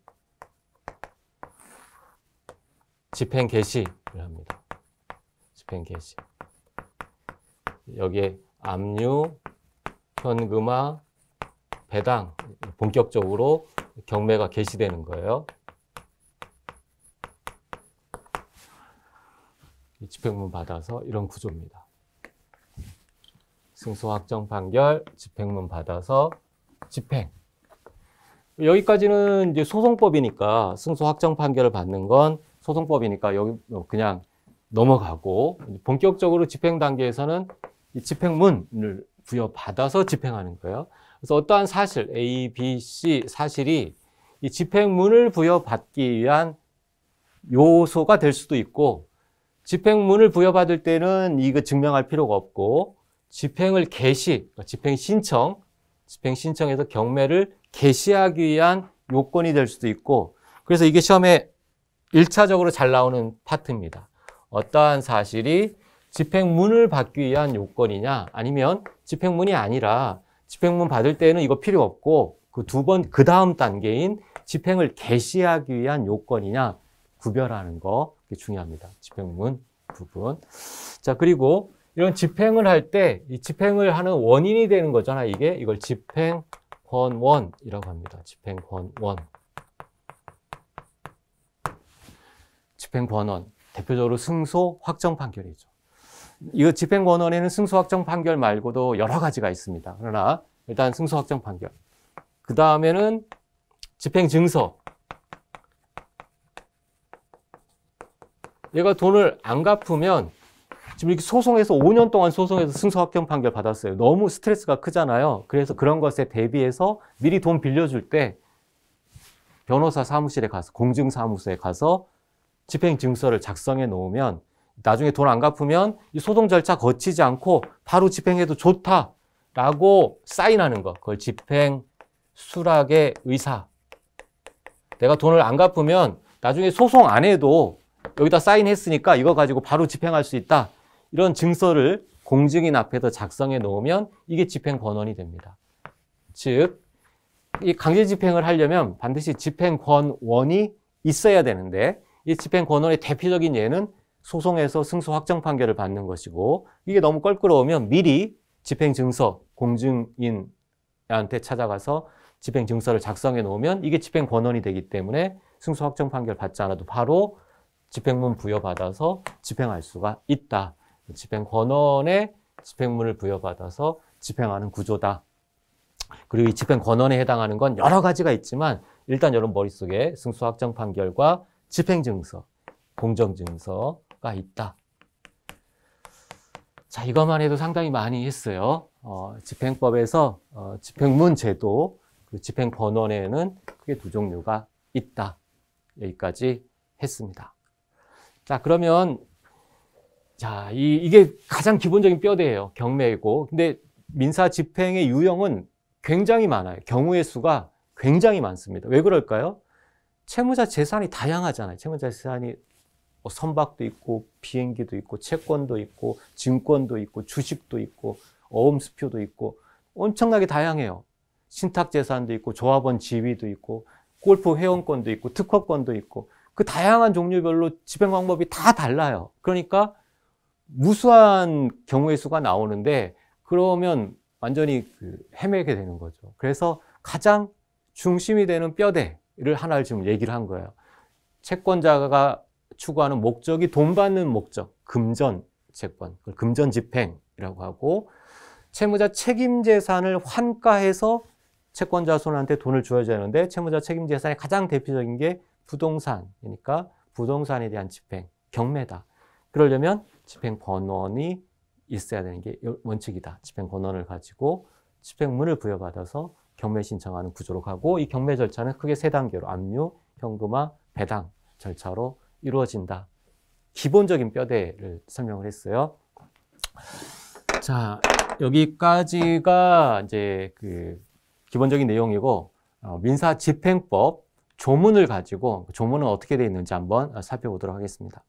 Speaker 1: 집행 개시를 합니다. 집행 개시. 여기에 압류, 현금화, 배당 본격적으로 경매가 개시되는 거예요. 집행문 받아서 이런 구조입니다. 승소 확정 판결, 집행문 받아서 집행. 여기까지는 이제 소송법이니까 승소 확정 판결을 받는 건 소송법이니까 여기 그냥 넘어가고 본격적으로 집행 단계에서는 이 집행문을 부여받아서 집행하는 거예요. 그래서 어떠한 사실 A, B, C 사실이 이 집행문을 부여받기 위한 요소가 될 수도 있고 집행문을 부여받을 때는 이거 증명할 필요가 없고 집행을 개시, 집행 신청에서 경매를 개시하기 위한 요건이 될 수도 있고 그래서 이게 시험에 1차적으로 잘 나오는 파트입니다. 어떠한 사실이 집행문을 받기 위한 요건이냐 아니면 집행문이 아니라 집행문 받을 때는 이거 필요 없고 그 다음 단계인 집행을 개시하기 위한 요건이냐 구별하는 거 중요합니다. 집행문 부분. 자, 그리고 이런 집행을 할 때 이 집행을 하는 원인이 되는 거잖아. 이걸 집행권원이라고 합니다. 집행권원. 집행권원. 대표적으로 승소 확정 판결이죠. 이거 집행권원에는 승소 확정 판결 말고도 여러 가지가 있습니다. 그러나 일단 승소 확정 판결. 그 다음에는 집행증서. 얘가 돈을 안 갚으면 지금 이렇게 소송해서 5년 동안 소송해서 승소 확정 판결 받았어요. 너무 스트레스가 크잖아요. 그래서 그런 것에 대비해서 미리 돈 빌려줄 때 변호사 사무실에 가서 공증사무소에 가서 집행증서를 작성해 놓으면 나중에 돈 안 갚으면 이 소송 절차 거치지 않고 바로 집행해도 좋다라고 사인하는 거. 그걸 집행 수락의 의사. 내가 돈을 안 갚으면 나중에 소송 안 해도 여기다 사인했으니까 이거 가지고 바로 집행할 수 있다. 이런 증서를 공증인 앞에서 작성해 놓으면 이게 집행권원이 됩니다. 즉, 이 강제 집행을 하려면 반드시 집행권원이 있어야 되는데 이 집행권원의 대표적인 예는 소송에서 승소 확정 판결을 받는 것이고 이게 너무 껄끄러우면 미리 집행증서 공증인한테 찾아가서 집행증서를 작성해 놓으면 이게 집행권원이 되기 때문에 승소 확정 판결 받지 않아도 바로 집행문 부여받아서 집행할 수가 있다. 집행권원에 집행문을 부여받아서 집행하는 구조다. 그리고 이 집행권원에 해당하는 건 여러 가지가 있지만 일단 여러분 머릿속에 승소 확정 판결과 집행증서, 공정증서가 있다. 자, 이것만 해도 상당히 많이 했어요. 집행법에서 집행문 제도, 그 집행권원에는 크게 두 종류가 있다. 여기까지 했습니다. 자, 그러면 자, 이게 가장 기본적인 뼈대예요. 경매이고. 근데 민사 집행의 유형은 굉장히 많아요. 경우의 수가 굉장히 많습니다. 왜 그럴까요? 채무자 재산이 다양하잖아요. 채무자 재산이 선박도 있고 비행기도 있고 채권도 있고 증권도 있고 주식도 있고 어음수표도 있고 엄청나게 다양해요. 신탁재산도 있고 조합원 지위도 있고 골프 회원권도 있고 특허권도 있고 그 다양한 종류별로 집행 방법이 다 달라요. 그러니까 무수한 경우의 수가 나오는데 그러면 완전히 헤매게 되는 거죠. 그래서 가장 중심이 되는 뼈대를 하나를 지금 얘기를 한 거예요. 채권자가 추구하는 목적이 돈 받는 목적, 금전 채권, 그걸 금전 집행이라고 하고 채무자 책임 재산을 환가해서 채권자 손한테 돈을 줘야 되는데 채무자 책임 재산의 가장 대표적인 게 부동산이니까 부동산에 대한 집행, 경매다. 그러려면 집행권원이 있어야 되는 게 원칙이다. 집행권원을 가지고 집행문을 부여받아서 경매 신청하는 구조로 가고 이 경매 절차는 크게 세 단계로 압류, 현금화, 배당 절차로 이루어진다. 기본적인 뼈대를 설명을 했어요. 자, 여기까지가 이제 기본적인 내용이고 민사집행법 조문을 가지고 조문은 어떻게 되어 있는지 한번 살펴보도록 하겠습니다.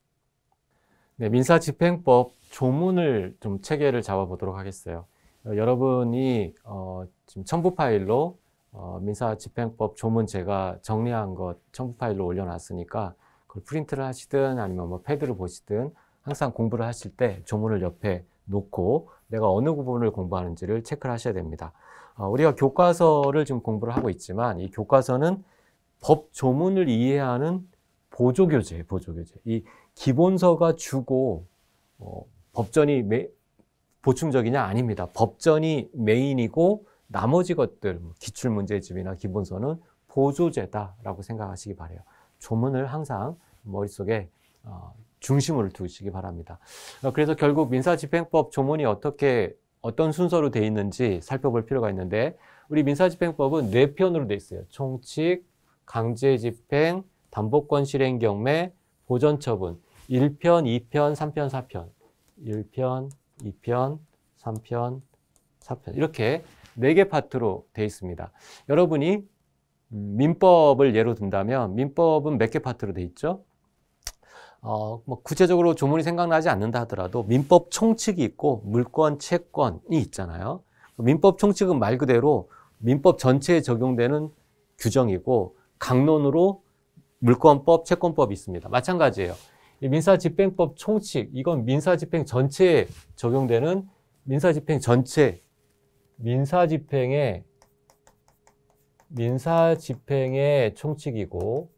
Speaker 1: 네, 민사집행법 조문을 좀 체계를 잡아보도록 하겠어요. 여러분이 지금 첨부 파일로 민사집행법 조문 제가 정리한 것 첨부 파일로 올려놨으니까 그걸 프린트를 하시든 아니면 뭐 패드를 보시든 항상 공부를 하실 때 조문을 옆에 놓고 내가 어느 부분을 공부하는지를 체크를 하셔야 됩니다. 우리가 교과서를 지금 공부를 하고 있지만 이 교과서는 법 조문을 이해하는 보조교재예요, 보조교재. 이 기본서가 주고 법전이 보충적이냐? 아닙니다. 법전이 메인이고 나머지 것들, 기출문제집이나 기본서는 보조제다라고 생각하시기 바라요. 조문을 항상 머릿속에 중심을 두시기 바랍니다. 그래서 결국 민사집행법 조문이 어떤 순서로 되어 있는지 살펴볼 필요가 있는데 우리 민사집행법은 4편으로 되어 있어요. 총칙, 강제집행, 담보권 실행 경매, 보전처분. 1편, 2편, 3편, 4편. 1편, 2편, 3편, 4편. 이렇게 4개 파트로 되어 있습니다. 여러분이 민법을 예로 든다면 민법은 몇 개 파트로 되어 있죠? 뭐 구체적으로 조문이 생각나지 않는다 하더라도 민법 총칙이 있고 물권, 채권이 있잖아요. 민법 총칙은 말 그대로 민법 전체에 적용되는 규정이고 강론으로 물권법, 채권법이 있습니다. 마찬가지예요. 이 민사집행법 총칙, 이건 민사집행 전체에 적용되는 민사집행 전체, 민사집행의 총칙이고,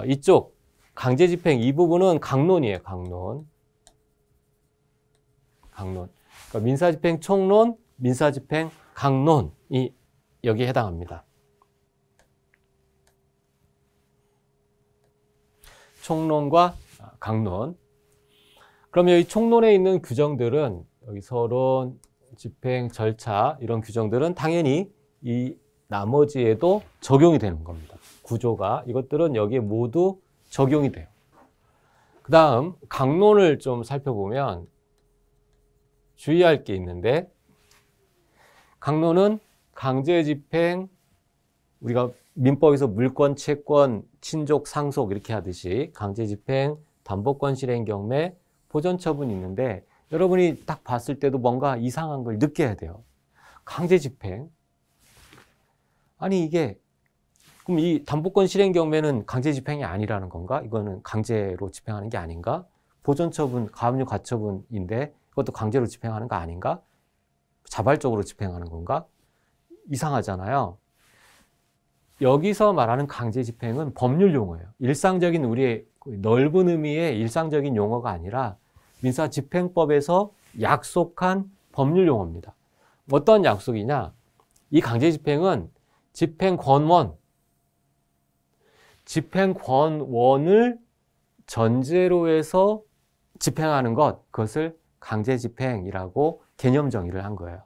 Speaker 1: 이쪽 강제집행 이 부분은 강론이에요. 강론. 그러니까 민사집행 총론, 민사집행 강론이 여기에 해당합니다. 총론과 강론. 그러면 이 총론에 있는 규정들은 여기 서론, 집행, 절차 이런 규정들은 당연히 이 나머지에도 적용이 되는 겁니다. 구조가 이것들은 여기에 모두 적용이 돼요. 그 다음 강론을 좀 살펴보면 주의할 게 있는데 강론은 강제집행, 우리가 민법에서 물권, 채권, 친족, 상속 이렇게 하듯이 강제집행, 담보권 실행 경매, 보전처분이 있는데 여러분이 딱 봤을 때도 뭔가 이상한 걸 느껴야 돼요. 강제집행. 아니 이게 그럼 이 담보권 실행 경매는 강제집행이 아니라는 건가? 이거는 강제로 집행하는 게 아닌가? 보전처분, 가압류 가처분인데 그것도 강제로 집행하는 거 아닌가? 자발적으로 집행하는 건가? 이상하잖아요. 여기서 말하는 강제집행은 법률 용어예요. 일상적인 우리의 넓은 의미의 일상적인 용어가 아니라 민사집행법에서 약속한 법률 용어입니다. 어떤 약속이냐? 이 강제집행은 집행권원을 전제로 해서 집행하는 것, 그것을 강제집행이라고 개념 정의를 한 거예요.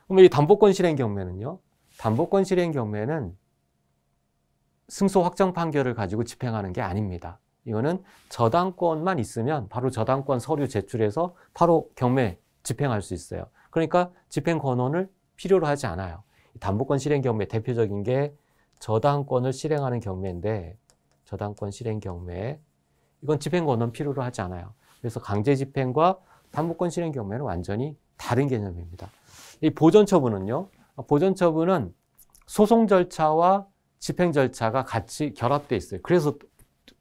Speaker 1: 그럼 이 담보권 실행 경매는요? 담보권 실행 경매는 승소 확정 판결을 가지고 집행하는 게 아닙니다. 이거는 저당권만 있으면 바로 저당권 서류 제출해서 바로 경매 집행할 수 있어요. 그러니까 집행 권원을 필요로 하지 않아요. 담보권 실행 경매 대표적인 게 저당권을 실행하는 경매인데 저당권 실행 경매 이건 집행 권원 필요로 하지 않아요. 그래서 강제 집행과 담보권 실행 경매는 완전히 다른 개념입니다. 이 보전처분은요. 보전처분은 소송 절차와 집행 절차가 같이 결합되어 있어요. 그래서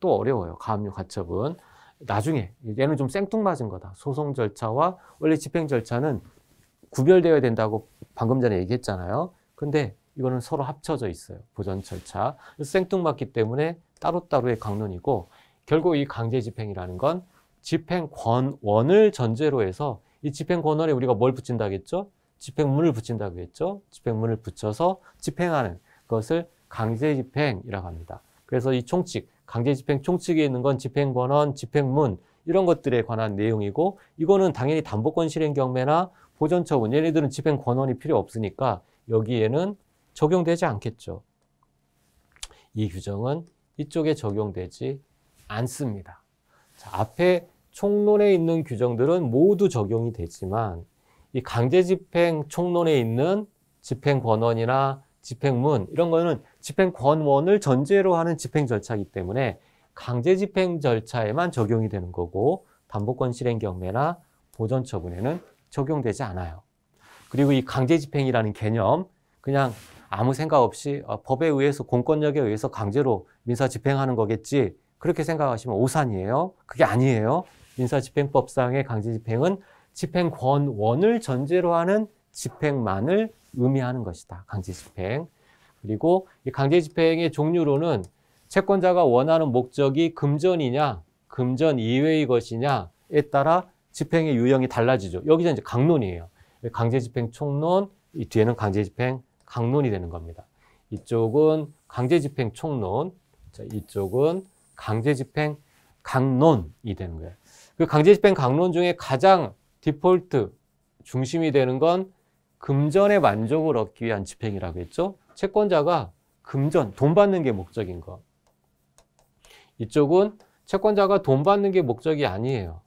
Speaker 1: 또 어려워요. 가압류 가처분. 나중에 얘는 좀 생뚱맞은 거다. 소송 절차와 원래 집행 절차는 구별되어야 된다고 방금 전에 얘기했잖아요. 근데 이거는 서로 합쳐져 있어요. 보전 절차. 생뚱맞기 때문에 따로따로의 강론이고 결국 이 강제집행이라는 건 집행권원을 전제로 해서 이 집행권원에 우리가 뭘 붙인다고 했죠? 집행문을 붙인다고 했죠? 집행문을 붙여서 집행하는 것을 강제집행이라고 합니다. 그래서 이 총칙, 강제집행 총칙에 있는 건 집행권원, 집행문 이런 것들에 관한 내용이고 이거는 당연히 담보권 실행 경매나 보전처분 얘네들은 집행권원이 필요 없으니까 여기에는 적용되지 않겠죠. 이 규정은 이쪽에 적용되지 않습니다. 자, 앞에 총론에 있는 규정들은 모두 적용이 되지만 이 강제집행 총론에 있는 집행권원이나 집행문 이런 거는 집행권원을 전제로 하는 집행 절차이기 때문에 강제집행 절차에만 적용이 되는 거고 담보권 실행 경매나 보전처분에는 적용되지 않아요. 그리고 이 강제집행이라는 개념 그냥 아무 생각 없이 법에 의해서 공권력에 의해서 강제로 민사집행하는 거겠지 그렇게 생각하시면 오산이에요. 그게 아니에요. 민사집행법상의 강제집행은 집행권원을 전제로 하는 집행만을 의미하는 것이다. 강제집행. 그리고 이 강제집행의 종류로는 채권자가 원하는 목적이 금전이냐, 금전 이외의 것이냐에 따라 집행의 유형이 달라지죠. 여기서 이제 강론이에요. 강제집행 총론, 이 뒤에는 강제집행 강론이 되는 겁니다. 이쪽은 강제집행 총론, 자, 이쪽은 강제집행 강론이 되는 거예요. 그 강제집행 강론 중에 가장 디폴트 중심이 되는 건 금전의 만족을 얻기 위한 집행이라고 했죠. 채권자가 금전, 돈 받는 게 목적인 거. 이쪽은 채권자가 돈 받는 게 목적이 아니에요.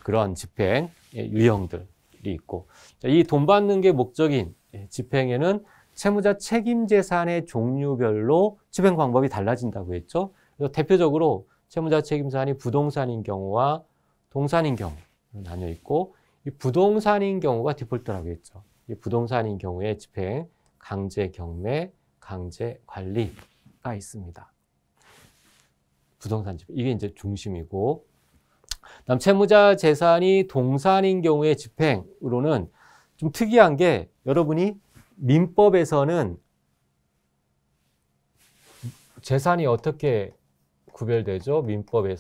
Speaker 1: 그런 집행 유형들이 있고, 이 돈 받는 게 목적인 집행에는 채무자 책임 재산의 종류별로 집행 방법이 달라진다고 했죠. 그래서 대표적으로 채무자 책임 재산이 부동산인 경우와 동산인 경우 나뉘어 있고, 이 부동산인 경우가 디폴트라고 했죠. 이 부동산인 경우에 집행 강제 경매, 강제 관리가 있습니다. 부동산 집행 이게 이제 중심이고, 그다음 채무자 재산이 동산인 경우의 집행으로는 좀 특이한 게, 여러분이 민법에서는 재산이 어떻게 구별되죠? 민법의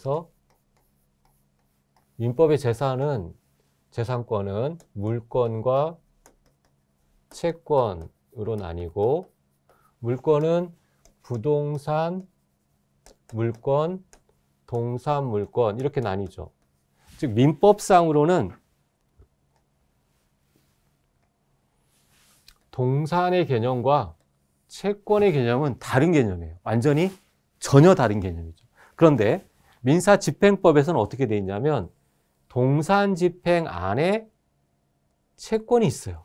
Speaker 1: 재산권은 물권과 채권으로 나뉘고, 물권은 부동산 물권, 동산 물권 이렇게 나뉘죠. 즉 민법상으로는 동산의 개념과 채권의 개념은 다른 개념이에요. 완전히 전혀 다른 개념이죠. 그런데 민사집행법에서는 어떻게 되어 있냐면 동산집행 안에 채권이 있어요.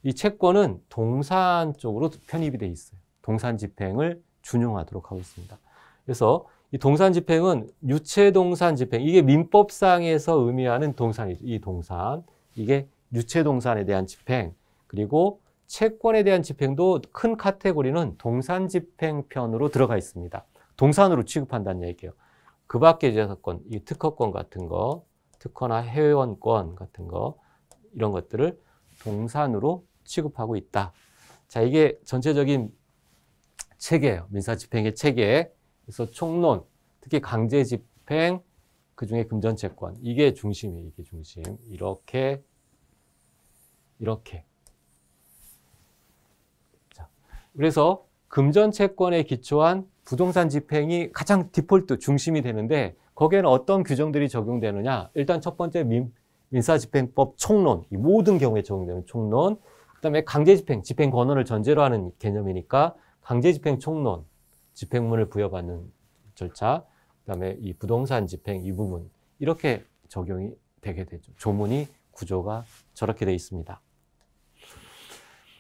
Speaker 1: 이 채권은 동산 쪽으로 편입이 되어 있어요. 동산집행을 준용하도록 하고 있습니다. 그래서 이 동산집행은 유체동산집행, 이게 민법상에서 의미하는 동산이죠. 이 동산, 이게 유체동산에 대한 집행, 그리고 채권에 대한 집행도 큰 카테고리는 동산집행편으로 들어가 있습니다. 동산으로 취급한다는 얘기예요. 그 밖의 재산권, 이 특허권 같은 거, 특허나 회원권 같은 거, 이런 것들을 동산으로 취급하고 있다. 자, 이게 전체적인 체계예요. 민사집행의 체계. 그래서 총론, 특히 강제집행, 그중에 금전채권, 이게 중심이에요. 이게 중심. 이렇게. 자, 그래서 금전채권에 기초한 부동산 집행이 가장 디폴트 중심이 되는데, 거기에는 어떤 규정들이 적용되느냐? 일단 첫 번째 민사집행법 총론, 이 모든 경우에 적용되는 총론. 그다음에 강제집행, 집행 권한을 전제로 하는 개념이니까 강제집행 총론, 집행문을 부여받는 절차, 그다음에 이 부동산 집행 이 부분, 이렇게 적용이 되게 되죠. 조문이 구조가 저렇게 되어 있습니다.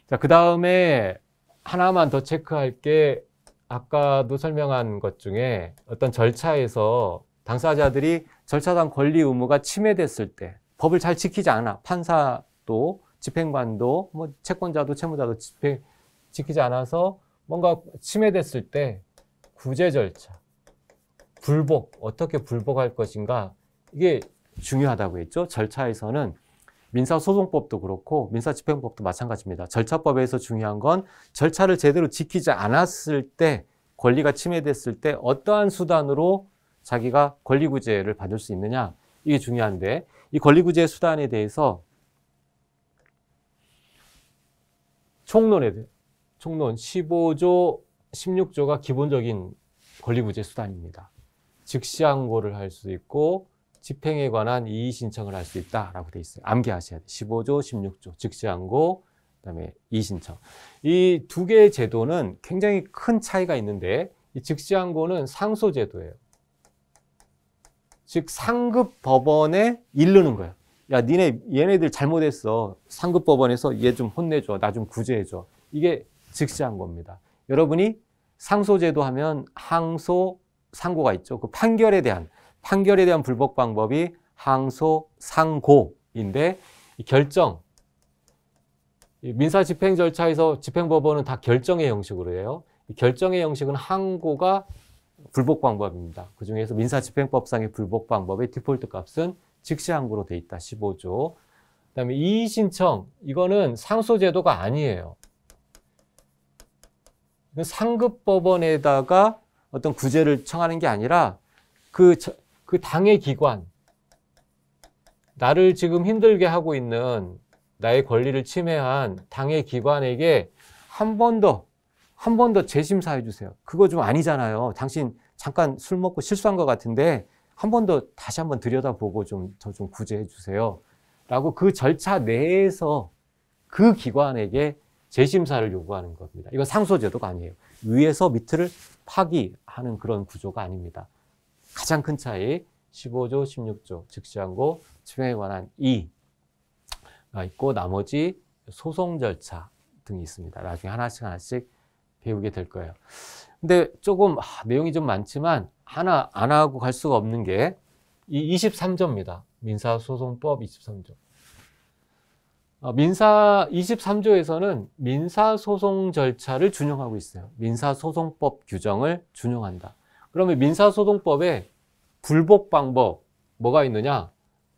Speaker 1: 자, 그다음에 하나만 더 체크할 게, 아까도 설명한 것 중에 어떤 절차에서 당사자들이 절차상 권리 의무가 침해됐을 때, 법을 잘 지키지 않아, 판사도 집행관도 뭐 채권자도 채무자도 지키지 않아서 뭔가 침해됐을 때 구제 절차, 불복, 어떻게 불복할 것인가, 이게 중요하다고 했죠. 절차에서는 민사소송법도 그렇고 민사집행법도 마찬가지입니다. 절차법에서 중요한 건 절차를 제대로 지키지 않았을 때, 권리가 침해됐을 때 어떠한 수단으로 자기가 권리구제를 받을 수 있느냐, 이게 중요한데, 이 권리구제 수단에 대해서 총론 15조, 16조가 기본적인 권리구제 수단입니다. 즉시항고를 할 수 있고 집행에 관한 이의 신청을 할 수 있다라고 돼 있어요. 암기하셔야 돼요. 15조, 16조, 즉시항고, 그다음에 이의 신청. 이 두 개의 제도는 굉장히 큰 차이가 있는데, 이 즉시항고는 상소제도예요. 즉 상급 법원에 이르는 거예요. 야, 얘네들 잘못했어. 상급 법원에서 얘 좀 혼내줘. 나 좀 구제해줘. 이게 즉시항고입니다. 여러분이 상소제도 하면 항소, 상고가 있죠. 그 판결에 대한 불복 방법이 항소, 상고인데, 이 결정, 민사 집행 절차에서 집행법원은 다 결정의 형식으로 해요. 이 결정의 형식은 항고가 불복 방법입니다. 그중에서 민사집행법상의 불복 방법의 디폴트 값은 즉시항고로 돼 있다. 15조. 그다음에 이의 신청, 이거는 상소제도가 아니에요. 상급 법원에다가 어떤 구제를 청하는 게 아니라 그 당의 기관, 나를 지금 힘들게 하고 있는, 나의 권리를 침해한 당의 기관에게 한 번 더 재심사해 주세요. 그거 좀 아니잖아요. 당신 잠깐 술 먹고 실수한 것 같은데 한 번 더 다시 한번 들여다보고 저 좀 구제해 주세요. 라고 그 절차 내에서 그 기관에게 재심사를 요구하는 겁니다. 이건 상소제도가 아니에요. 위에서 밑을 파기하는 그런 구조가 아닙니다. 가장 큰 차이 15조, 16조 즉시항고 집행에 관한 이가 있고 나머지 소송 절차 등이 있습니다. 나중에 하나씩 배우게 될 거예요. 근데 조금 내용이 좀 많지만 하나 안 하고 갈 수가 없는 게 이 23조입니다. 민사소송법 23조. 민사 23조에서는 민사소송 절차를 준용하고 있어요. 민사소송법 규정을 준용한다. 그러면 민사소송법에 불복 방법 뭐가 있느냐?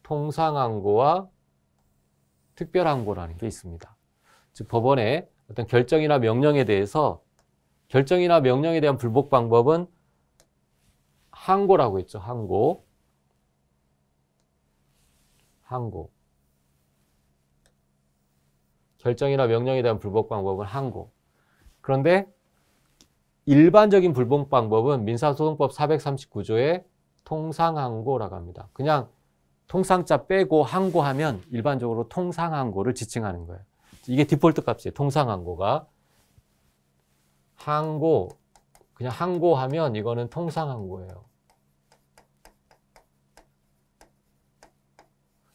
Speaker 1: 통상항고와 특별항고라는 게 있습니다. 즉 법원의 어떤 결정이나 명령에 대해서 결정이나 명령에 대한 불복 방법은 항고라고 했죠. 항고. 결정이나 명령에 대한 불복 방법은 항고. 그런데 일반적인 불복 방법은 민사소송법 439조의 통상항고라고 합니다. 그냥 통상자 빼고 항고하면 일반적으로 통상항고를 지칭하는 거예요. 이게 디폴트 값이에요. 통상항고가. 항고, 그냥 항고하면 이거는 통상항고예요.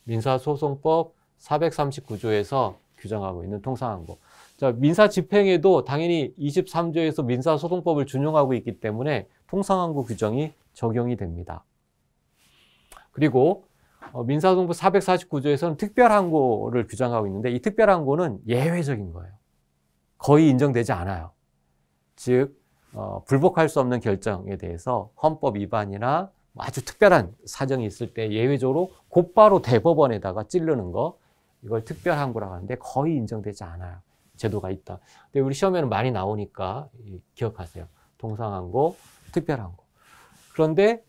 Speaker 1: 민사소송법 439조에서 규정하고 있는 통상항고. 자, 민사집행에도 당연히 23조에서 민사소송법을 준용하고 있기 때문에 통상항고 규정이 적용이 됩니다. 그리고 민사소송법 449조에서는 특별항고를 규정하고 있는데 이 특별항고는 예외적인 거예요. 거의 인정되지 않아요. 즉 불복할 수 없는 결정에 대해서 헌법 위반이나 아주 특별한 사정이 있을 때 예외적으로 곧바로 대법원에다가 찌르는 거, 이걸 특별항고라고 하는데 거의 인정되지 않아요. 제도가 있다. 근데 우리 시험에는 많이 나오니까 기억하세요. 통상항고, 특별항고. 그런데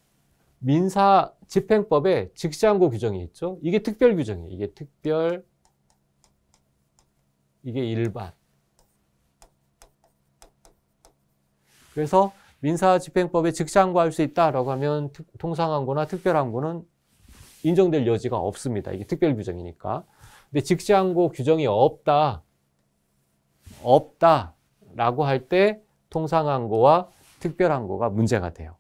Speaker 1: 민사집행법에 즉시항고 규정이 있죠. 이게 특별 규정이에요. 이게 특별, 이게 일반. 그래서 민사집행법에 즉시항고할 수 있다라고 하면 통상항고나 특별항고는 인정될 여지가 없습니다. 이게 특별 규정이니까. 근데 즉시항고 규정이 없다라고 할 때 통상항고와 특별항고가 문제가 돼요.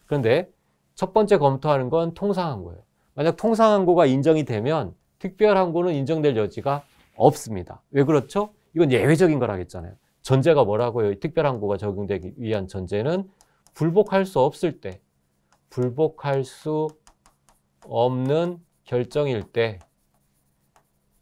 Speaker 1: 그런데 첫 번째 검토하는 건 통상항고예요. 만약 통상항고가 인정이 되면 특별항고는 인정될 여지가 없습니다. 왜 그렇죠? 이건 예외적인 거라고 했잖아요. 전제가 뭐라고요? 특별항고가 적용되기 위한 전제는 불복할 수 없을 때, 불복할 수 없는 결정일 때,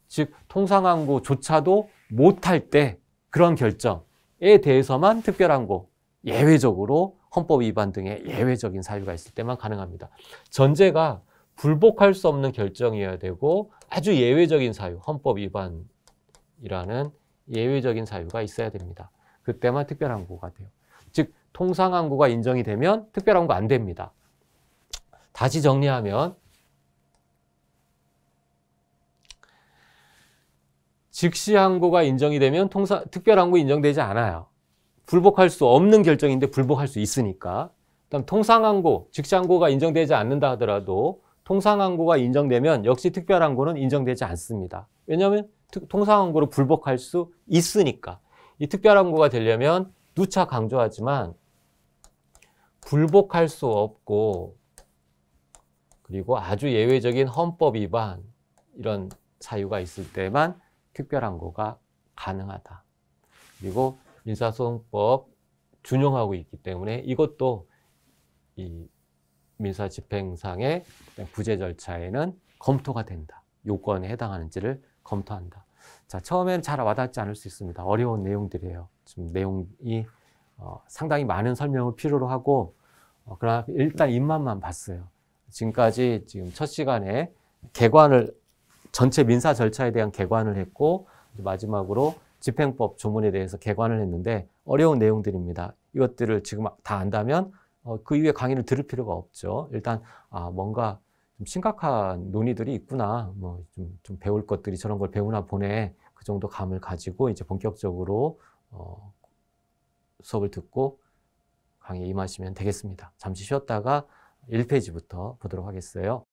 Speaker 1: 즉 통상항고조차도 못할 때 그런 결정에 대해서만 특별항고, 예외적으로 헌법 위반 등의 예외적인 사유가 있을 때만 가능합니다. 전제가 불복할 수 없는 결정이어야 되고 아주 예외적인 사유, 헌법 위반이라는 예외적인 사유가 있어야 됩니다. 그때만 특별항고가 돼요. 즉 통상항고가 인정이 되면 특별항고 안 됩니다. 다시 정리하면 즉시항고가 인정이 되면 특별항고 인정되지 않아요. 불복할 수 없는 결정인데 불복할 수 있으니까. 그다음 통상항고, 즉시항고가 인정되지 않는다 하더라도 통상항고가 인정되면 역시 특별항고는 인정되지 않습니다. 왜냐하면 통상항고로 불복할 수 있으니까. 이 특별항고가 되려면 누차 강조하지만 불복할 수 없고 그리고 아주 예외적인 헌법 위반 이런 사유가 있을 때만 특별항고가 가능하다. 그리고 민사소송법 준용하고 있기 때문에 이것도 이 민사집행상의 구제 절차에는 검토가 된다. 요건에 해당하는지를 검토한다. 자, 처음엔 잘 와닿지 않을 수 있습니다. 어려운 내용들이에요. 지금 내용이 상당히 많은 설명을 필요로 하고 그러나 일단 입맛만 봤어요. 지금까지 지금 첫 시간에 전체 민사 절차에 대한 개관을 했고 마지막으로 집행법 조문에 대해서 개관을 했는데 어려운 내용들입니다. 이것들을 지금 다 안다면 그 이후에 강의를 들을 필요가 없죠. 일단 뭔가 좀 심각한 논의들이 있구나, 뭐 좀 배울 것들이 저런 걸 배우나 보네, 그 정도 감을 가지고 이제 본격적으로 수업을 듣고 강의에 임하시면 되겠습니다. 잠시 쉬었다가 1페이지부터 보도록 하겠어요.